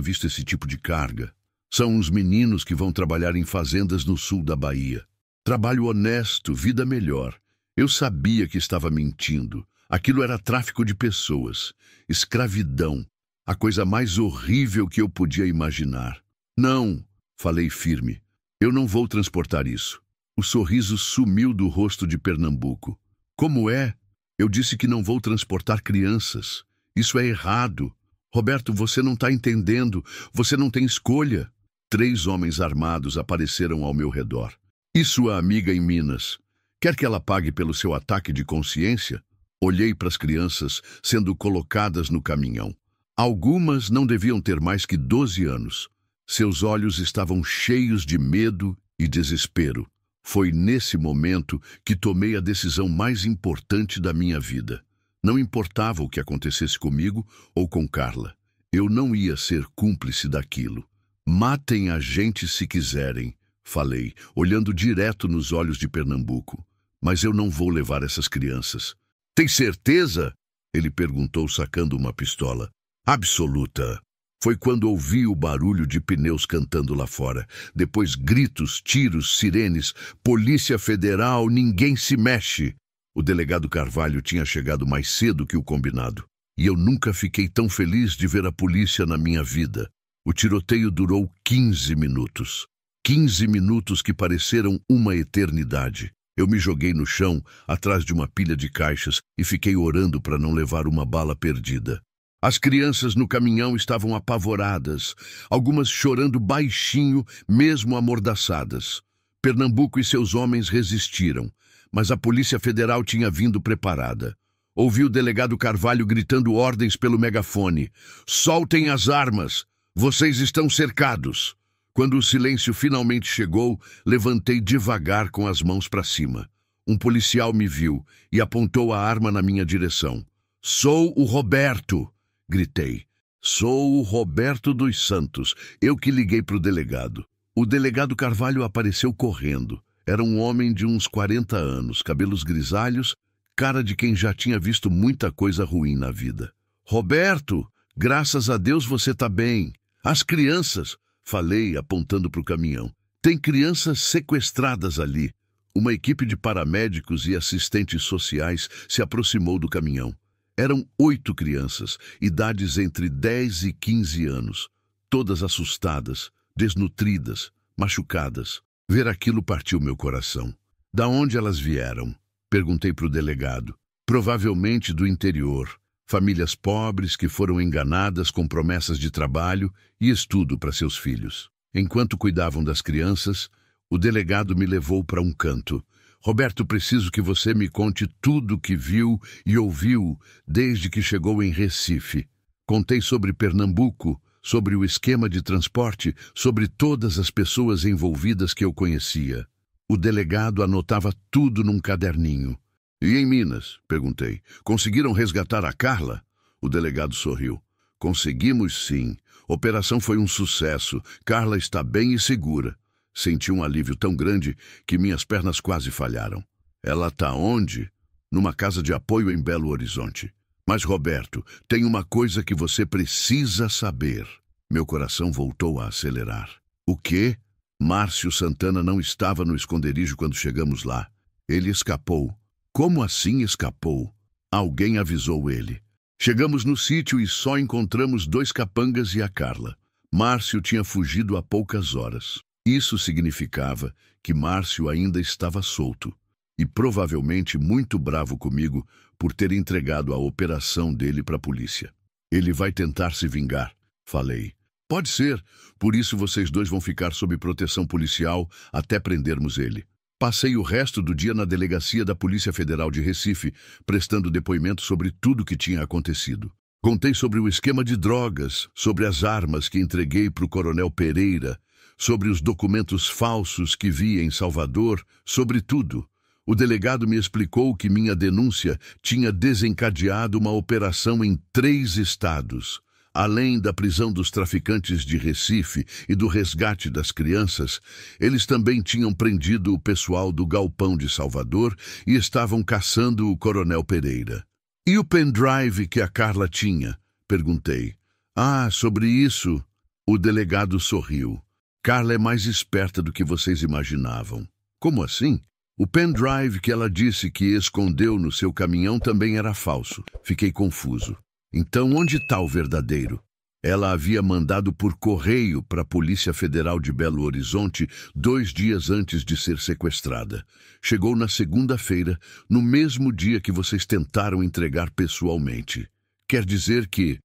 visto esse tipo de carga. São uns meninos que vão trabalhar em fazendas no sul da Bahia. Trabalho honesto, vida melhor. Eu sabia que estava mentindo. Aquilo era tráfico de pessoas, escravidão. A coisa mais horrível que eu podia imaginar. Não, falei firme. Eu não vou transportar isso. O sorriso sumiu do rosto de Pernambuco. Como é? Eu disse que não vou transportar crianças. Isso é errado. Roberto, você não está entendendo. Você não tem escolha. 3 homens armados apareceram ao meu redor. E sua amiga em Minas? Quer que ela pague pelo seu ataque de consciência? Olhei para as crianças sendo colocadas no caminhão. Algumas não deviam ter mais que 12 anos. Seus olhos estavam cheios de medo e desespero. Foi nesse momento que tomei a decisão mais importante da minha vida. Não importava o que acontecesse comigo ou com Carla. Eu não ia ser cúmplice daquilo. Matem a gente se quiserem, falei, olhando direto nos olhos de Pernambuco. Mas eu não vou levar essas crianças. Tem certeza? Ele perguntou, sacando uma pistola. Absoluta. Foi quando ouvi o barulho de pneus cantando lá fora. Depois gritos, tiros, sirenes. Polícia Federal, ninguém se mexe. O delegado Carvalho tinha chegado mais cedo que o combinado. E eu nunca fiquei tão feliz de ver a polícia na minha vida. O tiroteio durou 15 minutos. 15 minutos que pareceram uma eternidade. Eu me joguei no chão, atrás de uma pilha de caixas, e fiquei orando para não levar uma bala perdida. As crianças no caminhão estavam apavoradas, algumas chorando baixinho, mesmo amordaçadas. Pernambuco e seus homens resistiram, mas a Polícia Federal tinha vindo preparada. Ouvi o delegado Carvalho gritando ordens pelo megafone. Soltem as armas! Vocês estão cercados! Quando o silêncio finalmente chegou, levantei devagar com as mãos para cima. Um policial me viu e apontou a arma na minha direção. Sou o Roberto! Gritei. Sou o Roberto dos Santos. Eu que liguei para o delegado. O delegado Carvalho apareceu correndo. Era um homem de uns 40 anos, cabelos grisalhos, cara de quem já tinha visto muita coisa ruim na vida. Roberto, graças a Deus você tá bem. As crianças, falei apontando para o caminhão. Tem crianças sequestradas ali. Uma equipe de paramédicos e assistentes sociais se aproximou do caminhão. Eram 8 crianças, idades entre 10 e 15 anos, todas assustadas, desnutridas, machucadas. Ver aquilo partiu meu coração. Da onde elas vieram? Perguntei para o delegado. Provavelmente do interior. Famílias pobres que foram enganadas com promessas de trabalho e estudo para seus filhos. Enquanto cuidavam das crianças, o delegado me levou para um canto. Roberto, preciso que você me conte tudo o que viu e ouviu desde que chegou em Recife. Contei sobre Pernambuco, sobre o esquema de transporte, sobre todas as pessoas envolvidas que eu conhecia. O delegado anotava tudo num caderninho. E em Minas? Perguntei. Conseguiram resgatar a Carla? O delegado sorriu. Conseguimos sim. Operação foi um sucesso. Carla está bem e segura. Senti um alívio tão grande que minhas pernas quase falharam. Ela está onde? Numa casa de apoio em Belo Horizonte. Mas, Roberto, tem uma coisa que você precisa saber. Meu coração voltou a acelerar. O quê? Márcio Santana não estava no esconderijo quando chegamos lá. Ele escapou. Como assim escapou? Alguém avisou ele. Chegamos no sítio e só encontramos 2 capangas e a Carla. Márcio tinha fugido há poucas horas. Isso significava que Márcio ainda estava solto e provavelmente muito bravo comigo por ter entregado a operação dele para a polícia. Ele vai tentar se vingar, falei. Pode ser, por isso vocês 2 vão ficar sob proteção policial até prendermos ele. Passei o resto do dia na delegacia da Polícia Federal de Recife, prestando depoimento sobre tudo o que tinha acontecido. Contei sobre o esquema de drogas, sobre as armas que entreguei para o Coronel Pereira, sobre os documentos falsos que vi em Salvador, sobre tudo. O delegado me explicou que minha denúncia tinha desencadeado uma operação em 3 estados. Além da prisão dos traficantes de Recife e do resgate das crianças, eles também tinham prendido o pessoal do galpão de Salvador e estavam caçando o Coronel Pereira. E o pendrive que a Carla tinha? Perguntei. Ah, sobre isso... O delegado sorriu. Carla é mais esperta do que vocês imaginavam. Como assim? O pendrive que ela disse que escondeu no seu caminhão também era falso. Fiquei confuso. Então, onde está o verdadeiro? Ela havia mandado por correio para a Polícia Federal de Belo Horizonte 2 dias antes de ser sequestrada. Chegou na segunda-feira, no mesmo dia que vocês tentaram entregar pessoalmente. Quer dizer que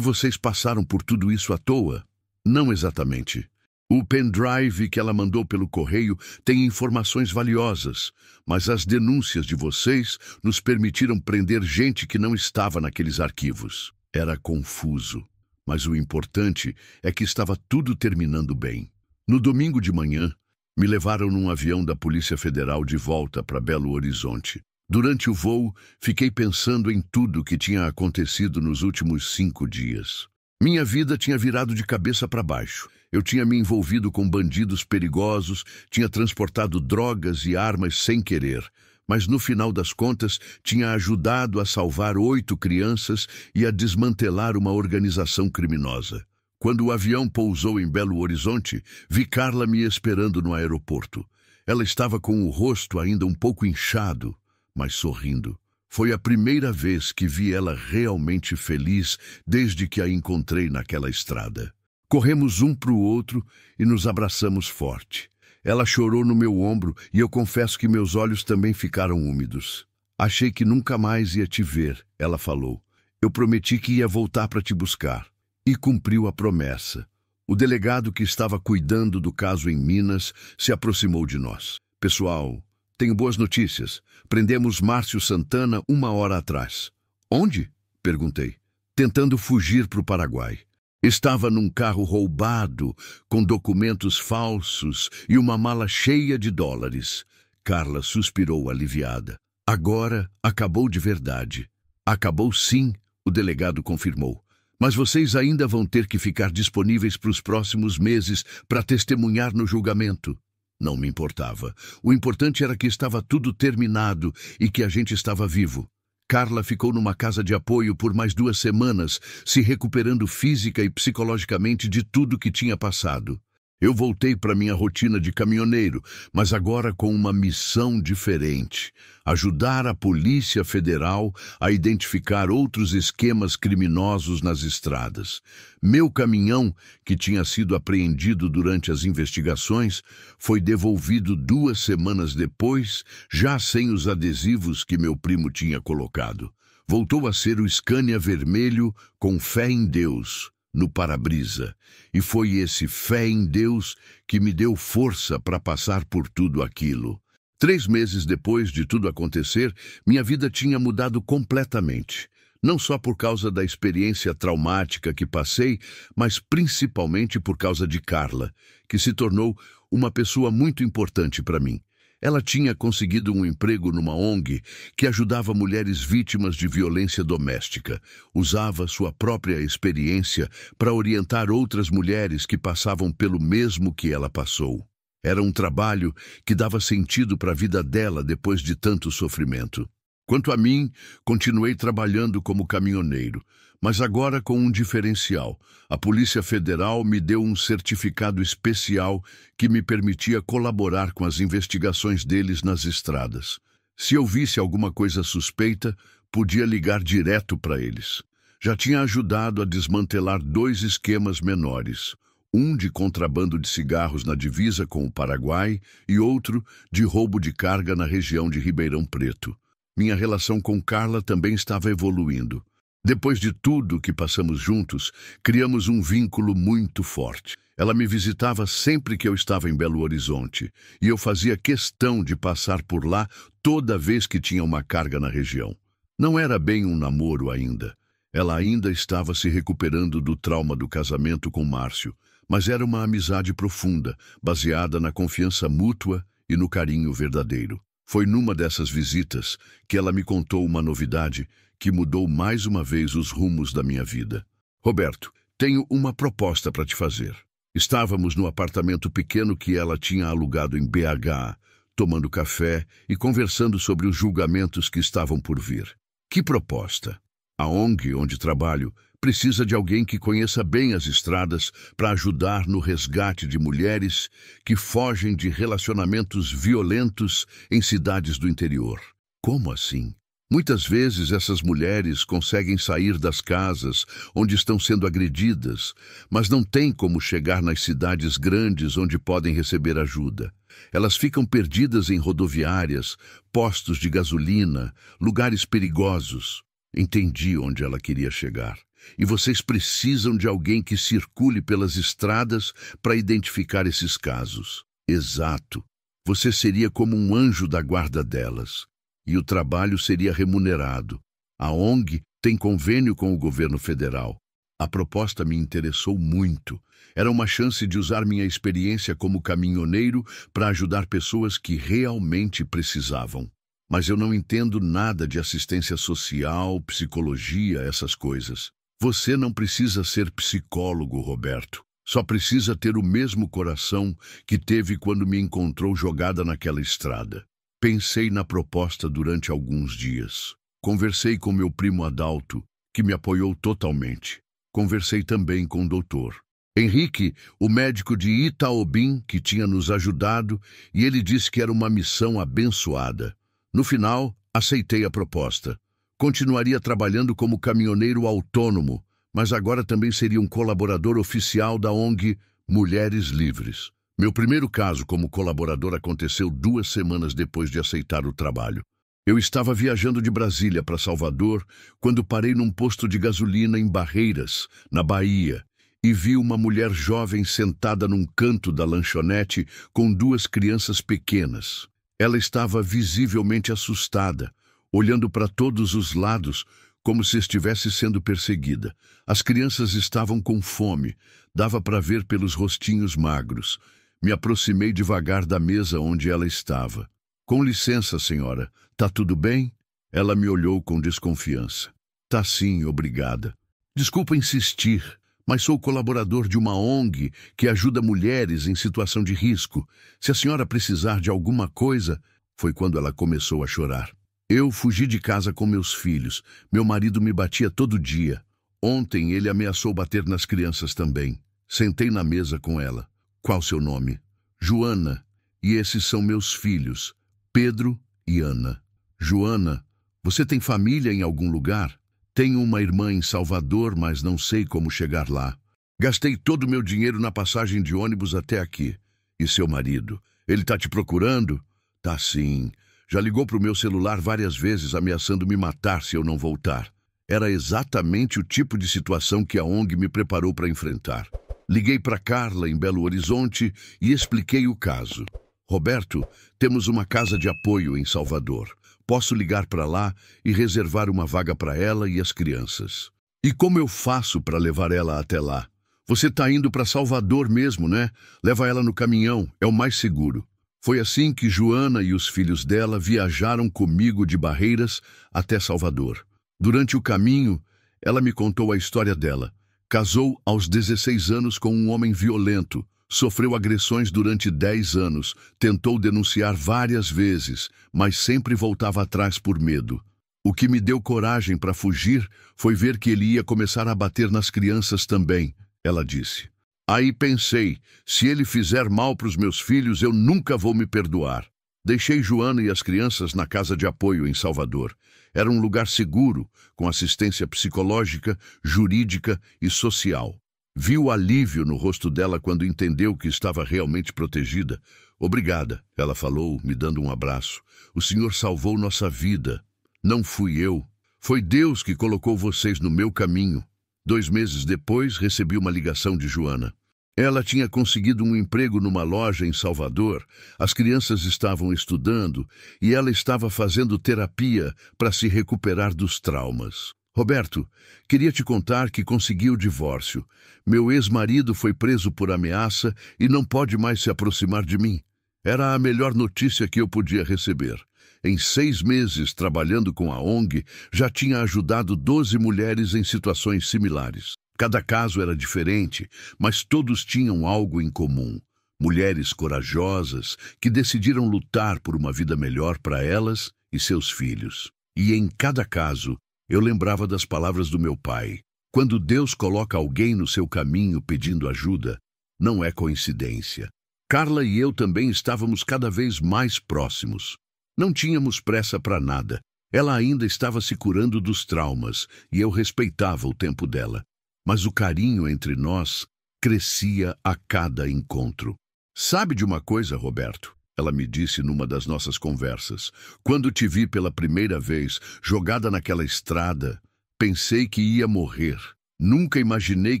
vocês passaram por tudo isso à toa? Não exatamente. O pendrive que ela mandou pelo correio tem informações valiosas, mas as denúncias de vocês nos permitiram prender gente que não estava naqueles arquivos. Era confuso, mas o importante é que estava tudo terminando bem. No domingo de manhã, Me levaram num avião da Polícia Federal de volta para Belo Horizonte. Durante o voo, fiquei pensando em tudo que tinha acontecido nos últimos 5 dias. Minha vida tinha virado de cabeça para baixo. Eu tinha me envolvido com bandidos perigosos, tinha transportado drogas e armas sem querer, mas no final das contas tinha ajudado a salvar 8 crianças e a desmantelar uma organização criminosa. Quando o avião pousou em Belo Horizonte, vi Carla me esperando no aeroporto. Ela estava com o rosto ainda um pouco inchado, mas sorrindo. Foi a primeira vez que vi ela realmente feliz desde que a encontrei naquela estrada. Corremos um para o outro e nos abraçamos forte. Ela chorou no meu ombro e eu confesso que meus olhos também ficaram úmidos. Achei que nunca mais ia te ver, ela falou. Eu prometi que ia voltar para te buscar. E cumpriu a promessa. O delegado que estava cuidando do caso em Minas se aproximou de nós. Pessoal, tenho boas notícias. Prendemos Márcio Santana 1 hora atrás. Onde? Perguntei. Tentando fugir para o Paraguai. Estava num carro roubado, com documentos falsos e uma mala cheia de dólares. Carla suspirou aliviada. Agora acabou de verdade. Acabou sim, o delegado confirmou. Mas vocês ainda vão ter que ficar disponíveis para os próximos meses para testemunhar no julgamento. Não me importava. O importante era que estava tudo terminado e que a gente estava vivo. Carla ficou numa casa de apoio por mais 2 semanas, se recuperando física e psicologicamente de tudo que tinha passado. Eu voltei para minha rotina de caminhoneiro, mas agora com uma missão diferente: ajudar a Polícia Federal a identificar outros esquemas criminosos nas estradas. Meu caminhão, que tinha sido apreendido durante as investigações, foi devolvido 2 semanas depois, já sem os adesivos que meu primo tinha colocado. Voltou a ser o Scania vermelho com fé em Deus no para-brisa, e foi esse fé em Deus que me deu força para passar por tudo aquilo. 3 meses depois de tudo acontecer, minha vida tinha mudado completamente. Não só por causa da experiência traumática que passei, mas principalmente por causa de Carla, que se tornou uma pessoa muito importante para mim. Ela tinha conseguido um emprego numa ONG que ajudava mulheres vítimas de violência doméstica. Usava sua própria experiência para orientar outras mulheres que passavam pelo mesmo que ela passou. Era um trabalho que dava sentido para a vida dela depois de tanto sofrimento. Quanto a mim, continuei trabalhando como caminhoneiro, mas agora com um diferencial. A Polícia Federal me deu um certificado especial que me permitia colaborar com as investigações deles nas estradas. Se eu visse alguma coisa suspeita, podia ligar direto para eles. Já tinha ajudado a desmantelar 2 esquemas menores, um de contrabando de cigarros na divisa com o Paraguai e outro de roubo de carga na região de Ribeirão Preto. Minha relação com Carla também estava evoluindo. Depois de tudo que passamos juntos, criamos um vínculo muito forte. Ela me visitava sempre que eu estava em Belo Horizonte, e eu fazia questão de passar por lá toda vez que tinha uma carga na região. Não era bem um namoro ainda. Ela ainda estava se recuperando do trauma do casamento com Márcio, mas era uma amizade profunda, baseada na confiança mútua e no carinho verdadeiro. Foi numa dessas visitas que ela me contou uma novidade que mudou mais uma vez os rumos da minha vida. Roberto, tenho uma proposta para te fazer. Estávamos no apartamento pequeno que ela tinha alugado em BH, tomando café e conversando sobre os julgamentos que estavam por vir. Que proposta? A ONG onde trabalho precisa de alguém que conheça bem as estradas para ajudar no resgate de mulheres que fogem de relacionamentos violentos em cidades do interior. Como assim? Muitas vezes essas mulheres conseguem sair das casas onde estão sendo agredidas, mas não têm como chegar nas cidades grandes onde podem receber ajuda. Elas ficam perdidas em rodoviárias, postos de gasolina, lugares perigosos. Entendi onde ela queria chegar. E vocês precisam de alguém que circule pelas estradas para identificar esses casos. Exato. Você seria como um anjo da guarda delas. E o trabalho seria remunerado. A ONG tem convênio com o governo federal. A proposta me interessou muito. Era uma chance de usar minha experiência como caminhoneiro para ajudar pessoas que realmente precisavam. Mas eu não entendo nada de assistência social, psicologia, essas coisas. Você não precisa ser psicólogo, Roberto. Só precisa ter o mesmo coração que teve quando me encontrou jogada naquela estrada. Pensei na proposta durante alguns dias. Conversei com meu primo Adalto, que me apoiou totalmente. Conversei também com o doutor Henrique, o médico de Itaobim, que tinha nos ajudado, e ele disse que era uma missão abençoada. No final, aceitei a proposta. Continuaria trabalhando como caminhoneiro autônomo, mas agora também seria um colaborador oficial da ONG Mulheres Livres. Meu primeiro caso como colaborador aconteceu 2 semanas depois de aceitar o trabalho. Eu estava viajando de Brasília para Salvador quando parei num posto de gasolina em Barreiras, na Bahia, e vi uma mulher jovem sentada num canto da lanchonete com 2 crianças pequenas. Ela estava visivelmente assustada, olhando para todos os lados como se estivesse sendo perseguida. As crianças estavam com fome, dava para ver pelos rostinhos magros. Me aproximei devagar da mesa onde ela estava. "Com licença, senhora, tá tudo bem?" Ela me olhou com desconfiança. "Tá sim, obrigada. Desculpa insistir, mas sou colaborador de uma ONG que ajuda mulheres em situação de risco. Se a senhora precisar de alguma coisa..." Foi quando ela começou a chorar. "Eu fugi de casa com meus filhos. Meu marido me batia todo dia. Ontem ele ameaçou bater nas crianças também. Sentei na mesa com ela. Qual seu nome?" "Joana. E esses são meus filhos, Pedro e Ana." "Joana, você tem família em algum lugar?" "Tenho uma irmã em Salvador, mas não sei como chegar lá. Gastei todo o meu dinheiro na passagem de ônibus até aqui." "E seu marido? Ele tá te procurando?" "Tá sim. Já ligou pro meu celular várias vezes ameaçando me matar se eu não voltar." Era exatamente o tipo de situação que a ONG me preparou para enfrentar. Liguei para Carla, em Belo Horizonte, e expliquei o caso. "Roberto, temos uma casa de apoio em Salvador. Posso ligar para lá e reservar uma vaga para ela e as crianças." "E como eu faço para levar ela até lá?" "Você está indo para Salvador mesmo, né? Leva ela no caminhão, é o mais seguro." Foi assim que Joana e os filhos dela viajaram comigo de Barreiras até Salvador. Durante o caminho, ela me contou a história dela. Casou aos 16 anos com um homem violento. Sofreu agressões durante 10 anos, tentou denunciar várias vezes, mas sempre voltava atrás por medo. "O que me deu coragem para fugir foi ver que ele ia começar a bater nas crianças também", ela disse. "Aí pensei, se ele fizer mal para os meus filhos, eu nunca vou me perdoar." Deixei Joana e as crianças na casa de apoio em Salvador. Era um lugar seguro, com assistência psicológica, jurídica e social. Vi o alívio no rosto dela quando entendeu que estava realmente protegida. "Obrigada", ela falou, me dando um abraço. "O senhor salvou nossa vida. Não fui eu. Foi Deus que colocou vocês no meu caminho." 2 meses depois, recebi uma ligação de Joana. Ela tinha conseguido um emprego numa loja em Salvador, as crianças estavam estudando e ela estava fazendo terapia para se recuperar dos traumas. "Roberto, queria te contar que consegui o divórcio. Meu ex-marido foi preso por ameaça e não pode mais se aproximar de mim." Era a melhor notícia que eu podia receber. Em 6 meses trabalhando com a ONG, já tinha ajudado 12 mulheres em situações similares. Cada caso era diferente, mas todos tinham algo em comum. Mulheres corajosas que decidiram lutar por uma vida melhor para elas e seus filhos. E em cada caso, eu lembrava das palavras do meu pai. Quando Deus coloca alguém no seu caminho pedindo ajuda, não é coincidência. Carla e eu também estávamos cada vez mais próximos. Não tínhamos pressa para nada. Ela ainda estava se curando dos traumas e eu respeitava o tempo dela. Mas o carinho entre nós crescia a cada encontro. "Sabe de uma coisa, Roberto?" ela me disse numa das nossas conversas. "Quando te vi pela primeira vez, jogada naquela estrada, pensei que ia morrer. Nunca imaginei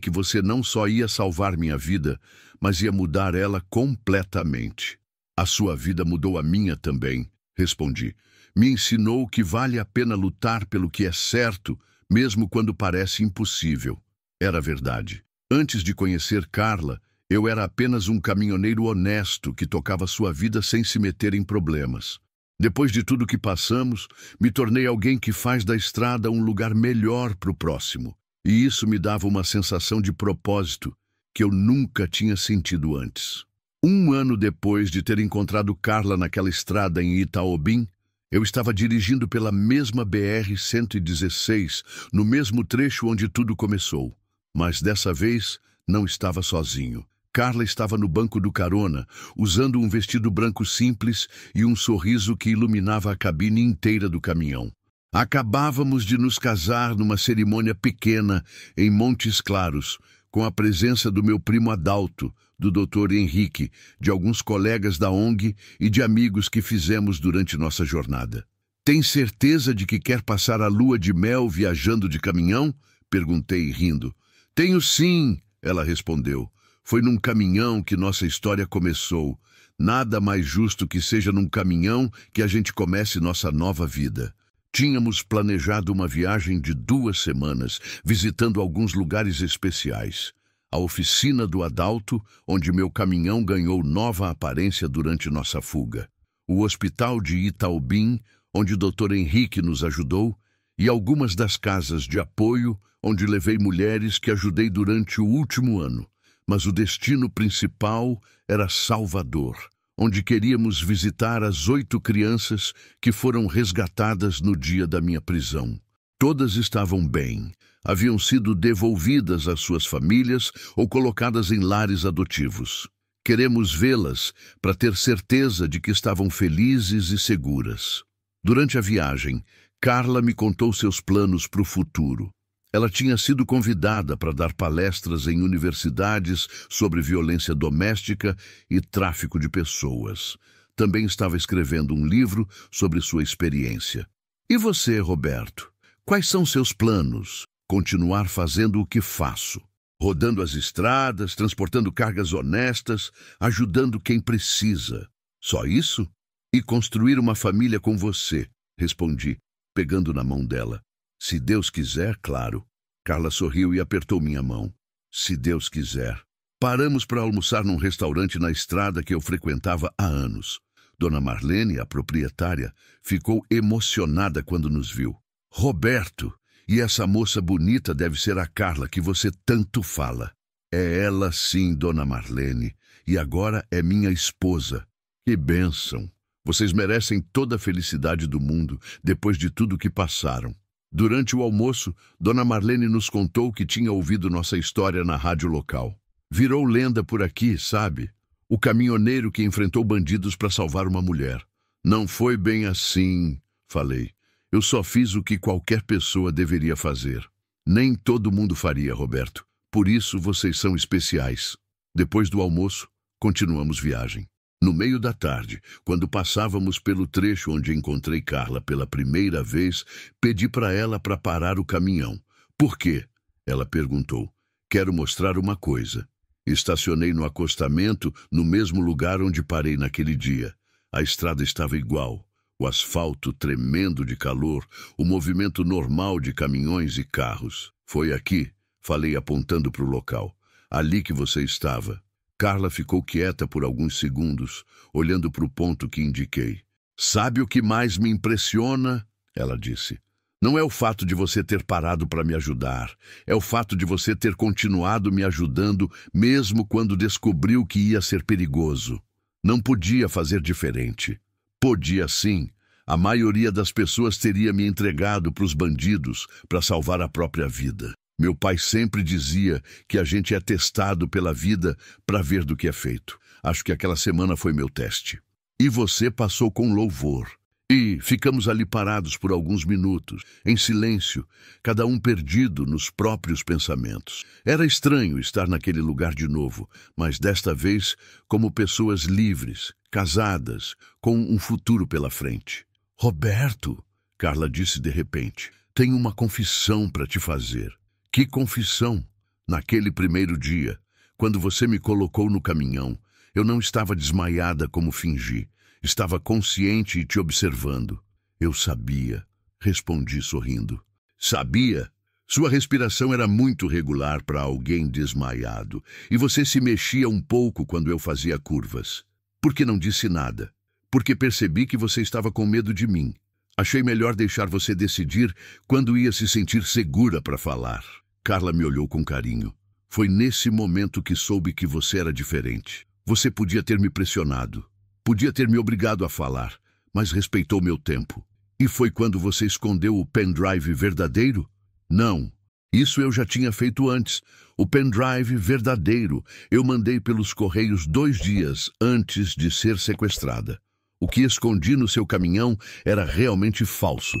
que você não só ia salvar minha vida, mas ia mudar ela completamente." "A sua vida mudou a minha também", respondi. "Me ensinou que vale a pena lutar pelo que é certo, mesmo quando parece impossível." Era verdade. Antes de conhecer Carla, eu era apenas um caminhoneiro honesto que tocava sua vida sem se meter em problemas. Depois de tudo que passamos, me tornei alguém que faz da estrada um lugar melhor para o próximo. E isso me dava uma sensação de propósito que eu nunca tinha sentido antes. Um ano depois de ter encontrado Carla naquela estrada em Itaobim, eu estava dirigindo pela mesma BR-116, no mesmo trecho onde tudo começou. Mas dessa vez, não estava sozinho. Carla estava no banco do carona, usando um vestido branco simples e um sorriso que iluminava a cabine inteira do caminhão. Acabávamos de nos casar numa cerimônia pequena em Montes Claros, com a presença do meu primo Adalto, do Dr. Henrique, de alguns colegas da ONG e de amigos que fizemos durante nossa jornada. Tem certeza de que quer passar a lua de mel viajando de caminhão? Perguntei, rindo. Tenho sim, ela respondeu. Foi num caminhão que nossa história começou. Nada mais justo que seja num caminhão que a gente comece nossa nova vida. Tínhamos planejado uma viagem de 2 semanas, visitando alguns lugares especiais. A oficina do Adalto, onde meu caminhão ganhou nova aparência durante nossa fuga. O hospital de Itaobim, onde o Dr. Henrique nos ajudou, e algumas das casas de apoio, onde levei mulheres que ajudei durante o último ano. Mas o destino principal era Salvador, onde queríamos visitar as 8 crianças que foram resgatadas no dia da minha prisão. Todas estavam bem, haviam sido devolvidas às suas famílias ou colocadas em lares adotivos. Queremos vê-las para ter certeza de que estavam felizes e seguras. Durante a viagem, Carla me contou seus planos para o futuro. Ela tinha sido convidada para dar palestras em universidades sobre violência doméstica e tráfico de pessoas. Também estava escrevendo um livro sobre sua experiência. E você, Roberto? Quais são seus planos? Continuar fazendo o que faço. Rodando as estradas, transportando cargas honestas, ajudando quem precisa. Só isso? E construir uma família com você, respondi, pegando na mão dela. Se Deus quiser, claro. Carla sorriu e apertou minha mão. Se Deus quiser. Paramos para almoçar num restaurante na estrada que eu frequentava há anos. Dona Marlene, a proprietária, ficou emocionada quando nos viu. Roberto, e essa moça bonita deve ser a Carla que você tanto fala. É ela sim, Dona Marlene, e agora é minha esposa. Que bênção! Vocês merecem toda a felicidade do mundo depois de tudo que passaram. Durante o almoço, Dona Marlene nos contou que tinha ouvido nossa história na rádio local. Virou lenda por aqui, sabe? O caminhoneiro que enfrentou bandidos para salvar uma mulher. Não foi bem assim, falei. Eu só fiz o que qualquer pessoa deveria fazer. Nem todo mundo faria, Roberto. Por isso vocês são especiais. Depois do almoço, continuamos viagem. No meio da tarde, quando passávamos pelo trecho onde encontrei Carla pela primeira vez, pedi para ela para parar o caminhão. Por quê? Ela perguntou. Quero mostrar uma coisa. Estacionei no acostamento, no mesmo lugar onde parei naquele dia. A estrada estava igual. O asfalto tremendo de calor, o movimento normal de caminhões e carros. Foi aqui, falei apontando para o local. Ali que você estava. Carla ficou quieta por alguns segundos, olhando para o ponto que indiquei. Sabe o que mais me impressiona? Ela disse. Não é o fato de você ter parado para me ajudar. É o fato de você ter continuado me ajudando, mesmo quando descobriu que ia ser perigoso. Não podia fazer diferente. Podia sim. A maioria das pessoas teria me entregado para os bandidos para salvar a própria vida. Meu pai sempre dizia que a gente é testado pela vida para ver do que é feito. Acho que aquela semana foi meu teste. E você passou com louvor. E ficamos ali parados por alguns minutos, em silêncio, cada um perdido nos próprios pensamentos. Era estranho estar naquele lugar de novo, mas desta vez como pessoas livres, casadas, com um futuro pela frente. Roberto, Carla disse de repente, tenho uma confissão para te fazer. Que confissão! Naquele primeiro dia, quando você me colocou no caminhão, eu não estava desmaiada como fingi. Estava consciente e te observando. Eu sabia, respondi sorrindo. Sabia? Sua respiração era muito regular para alguém desmaiado, e você se mexia um pouco quando eu fazia curvas. Por que não disse nada? Porque percebi que você estava com medo de mim. Achei melhor deixar você decidir quando ia se sentir segura para falar. Carla me olhou com carinho. Foi nesse momento que soube que você era diferente. Você podia ter me pressionado, podia ter me obrigado a falar, mas respeitou meu tempo. E foi quando você escondeu o pendrive verdadeiro? Não, isso eu já tinha feito antes. O pendrive verdadeiro eu mandei pelos correios 2 dias antes de ser sequestrada. O que escondi no seu caminhão era realmente falso.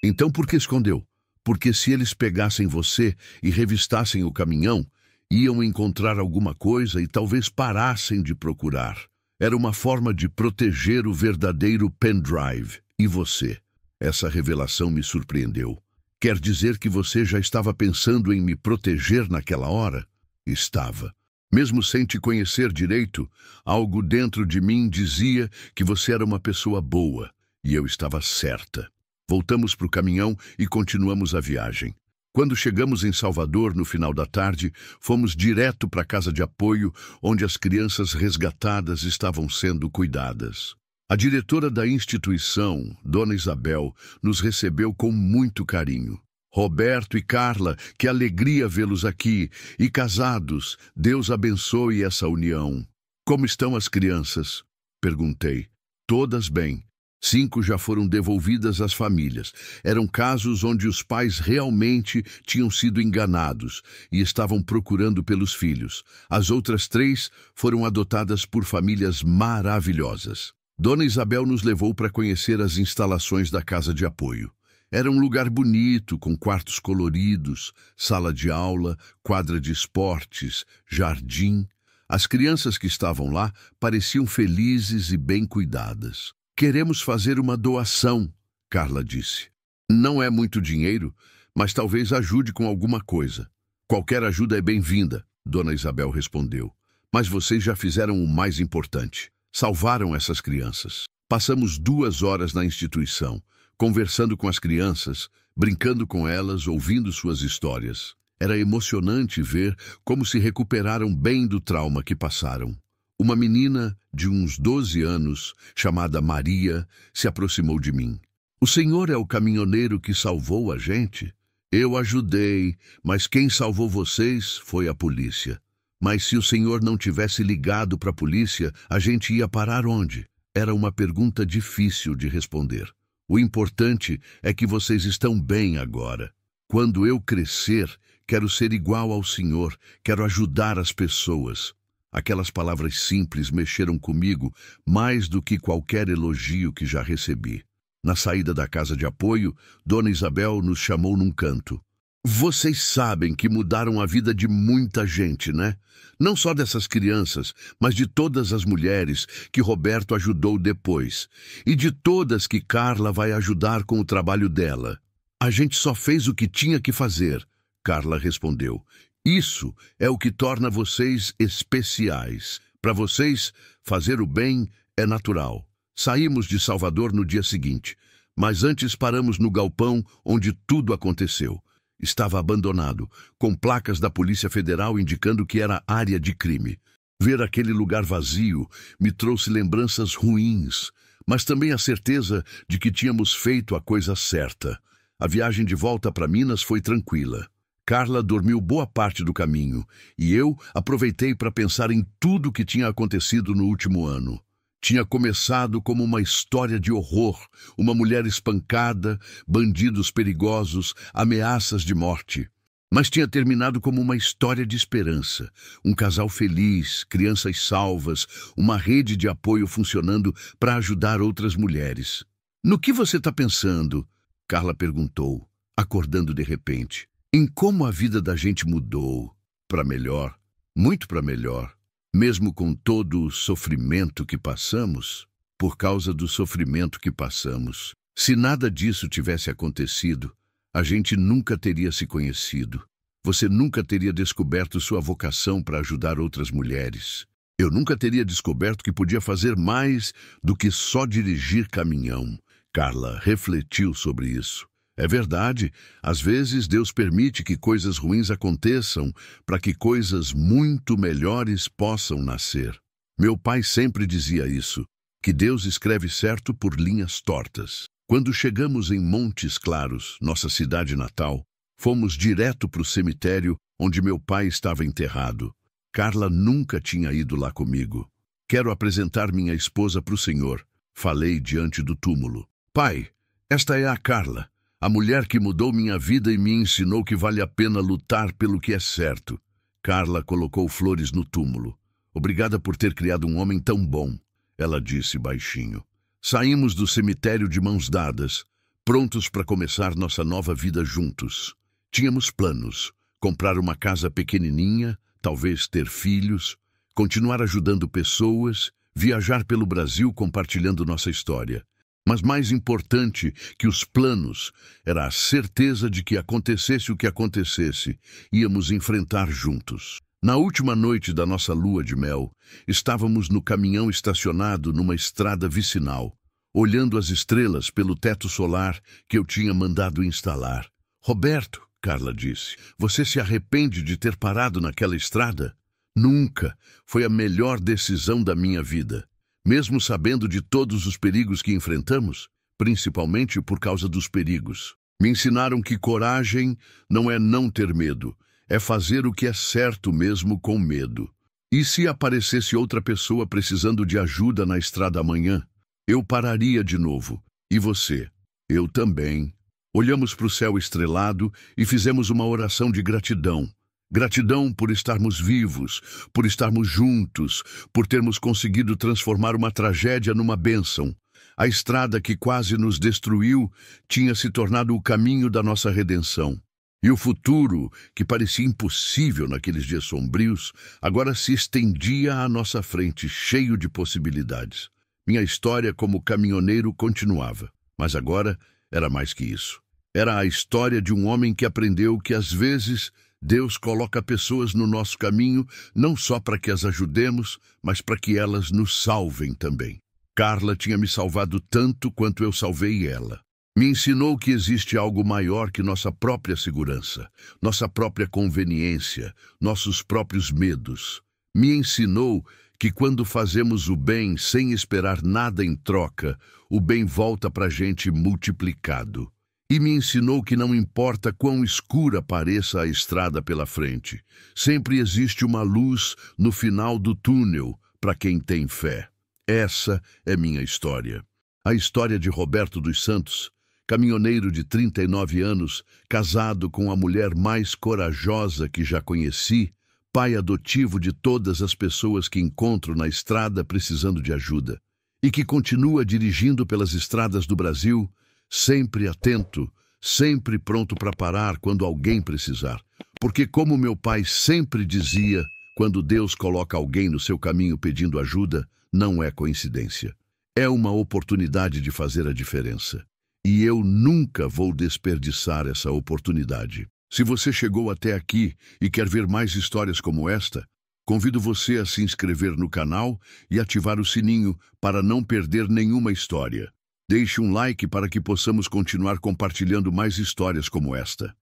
Então por que escondeu? Porque se eles pegassem você e revistassem o caminhão, iam encontrar alguma coisa e talvez parassem de procurar. Era uma forma de proteger o verdadeiro pendrive. E você? Essa revelação me surpreendeu. Quer dizer que você já estava pensando em me proteger naquela hora? Estava. Mesmo sem te conhecer direito, algo dentro de mim dizia que você era uma pessoa boa. E eu estava certa. Voltamos para o caminhão e continuamos a viagem. Quando chegamos em Salvador, no final da tarde, fomos direto para a casa de apoio, onde as crianças resgatadas estavam sendo cuidadas. A diretora da instituição, Dona Isabel, nos recebeu com muito carinho. Roberto e Carla, que alegria vê-los aqui. E casados, Deus abençoe essa união. Como estão as crianças? Perguntei. Todas bem. 5 já foram devolvidas às famílias. Eram casos onde os pais realmente tinham sido enganados e estavam procurando pelos filhos. As outras 3 foram adotadas por famílias maravilhosas. Dona Isabel nos levou para conhecer as instalações da casa de apoio. Era um lugar bonito, com quartos coloridos, sala de aula, quadra de esportes, jardim. As crianças que estavam lá pareciam felizes e bem cuidadas. Queremos fazer uma doação, Carla disse. Não é muito dinheiro, mas talvez ajude com alguma coisa. Qualquer ajuda é bem-vinda, Dona Isabel respondeu. Mas vocês já fizeram o mais importante. Salvaram essas crianças. Passamos 2 horas na instituição, conversando com as crianças, brincando com elas, ouvindo suas histórias. Era emocionante ver como se recuperaram bem do trauma que passaram. Uma menina de uns 12 anos, chamada Maria, se aproximou de mim. O senhor é o caminhoneiro que salvou a gente? Eu ajudei, mas quem salvou vocês foi a polícia. Mas se o senhor não tivesse ligado para a polícia, a gente ia parar onde? Era uma pergunta difícil de responder. O importante é que vocês estão bem agora. Quando eu crescer, quero ser igual ao senhor, quero ajudar as pessoas. Aquelas palavras simples mexeram comigo mais do que qualquer elogio que já recebi. Na saída da casa de apoio, Dona Isabel nos chamou num canto. Vocês sabem que mudaram a vida de muita gente, né? Não só dessas crianças, mas de todas as mulheres que Roberto ajudou depois. E de todas que Carla vai ajudar com o trabalho dela. A gente só fez o que tinha que fazer, Carla respondeu. Isso é o que torna vocês especiais. Para vocês, fazer o bem é natural. Saímos de Salvador no dia seguinte, mas antes paramos no galpão onde tudo aconteceu. Estava abandonado, com placas da Polícia Federal indicando que era área de crime. Ver aquele lugar vazio me trouxe lembranças ruins, mas também a certeza de que tínhamos feito a coisa certa. A viagem de volta para Minas foi tranquila. Carla dormiu boa parte do caminho, e eu aproveitei para pensar em tudo que tinha acontecido no último ano. Tinha começado como uma história de horror, uma mulher espancada, bandidos perigosos, ameaças de morte. Mas tinha terminado como uma história de esperança, um casal feliz, crianças salvas, uma rede de apoio funcionando para ajudar outras mulheres. No que você está pensando? Carla perguntou, acordando de repente. Em como a vida da gente mudou. Para melhor, muito para melhor. Mesmo com todo o sofrimento que passamos, por causa do sofrimento que passamos. Se nada disso tivesse acontecido, a gente nunca teria se conhecido. Você nunca teria descoberto sua vocação para ajudar outras mulheres. Eu nunca teria descoberto que podia fazer mais do que só dirigir caminhão. Carla refletiu sobre isso. É verdade, às vezes Deus permite que coisas ruins aconteçam para que coisas muito melhores possam nascer. Meu pai sempre dizia isso, que Deus escreve certo por linhas tortas. Quando chegamos em Montes Claros, nossa cidade natal, fomos direto para o cemitério onde meu pai estava enterrado. Carla nunca tinha ido lá comigo. Quero apresentar minha esposa para o senhor, falei diante do túmulo. Pai, esta é a Carla, a mulher que mudou minha vida e me ensinou que vale a pena lutar pelo que é certo. Carla colocou flores no túmulo. Obrigada por ter criado um homem tão bom, ela disse baixinho. Saímos do cemitério de mãos dadas, prontos para começar nossa nova vida juntos. Tínhamos planos, comprar uma casa pequenininha, talvez ter filhos, continuar ajudando pessoas, viajar pelo Brasil compartilhando nossa história. Mas mais importante que os planos era a certeza de que acontecesse o que acontecesse, íamos enfrentar juntos. Na última noite da nossa lua de mel, estávamos no caminhão estacionado numa estrada vicinal, olhando as estrelas pelo teto solar que eu tinha mandado instalar. Roberto, Carla disse, você se arrepende de ter parado naquela estrada? Nunca. Foi a melhor decisão da minha vida. Mesmo sabendo de todos os perigos que enfrentamos, principalmente por causa dos perigos. Me ensinaram que coragem não é não ter medo, é fazer o que é certo mesmo com medo. E se aparecesse outra pessoa precisando de ajuda na estrada amanhã? Eu pararia de novo. E você? Eu também. Olhamos para o céu estrelado e fizemos uma oração de gratidão. Gratidão por estarmos vivos, por estarmos juntos, por termos conseguido transformar uma tragédia numa bênção. A estrada que quase nos destruiu tinha se tornado o caminho da nossa redenção. E o futuro, que parecia impossível naqueles dias sombrios, agora se estendia à nossa frente, cheio de possibilidades. Minha história como caminhoneiro continuava, mas agora era mais que isso. Era a história de um homem que aprendeu que, às vezes, Deus coloca pessoas no nosso caminho não só para que as ajudemos, mas para que elas nos salvem também. Carla tinha me salvado tanto quanto eu salvei ela. Me ensinou que existe algo maior que nossa própria segurança, nossa própria conveniência, nossos próprios medos. Me ensinou que quando fazemos o bem sem esperar nada em troca, o bem volta para a gente multiplicado. E me ensinou que não importa quão escura pareça a estrada pela frente, sempre existe uma luz no final do túnel para quem tem fé. Essa é minha história. A história de Roberto dos Santos, caminhoneiro de 39 anos, casado com a mulher mais corajosa que já conheci, pai adotivo de todas as pessoas que encontro na estrada precisando de ajuda, e que continua dirigindo pelas estradas do Brasil, sempre atento, sempre pronto para parar quando alguém precisar. Porque, como meu pai sempre dizia, quando Deus coloca alguém no seu caminho pedindo ajuda, não é coincidência. É uma oportunidade de fazer a diferença. E eu nunca vou desperdiçar essa oportunidade. Se você chegou até aqui e quer ver mais histórias como esta, convido você a se inscrever no canal e ativar o sininho para não perder nenhuma história. Deixe um like para que possamos continuar compartilhando mais histórias como esta.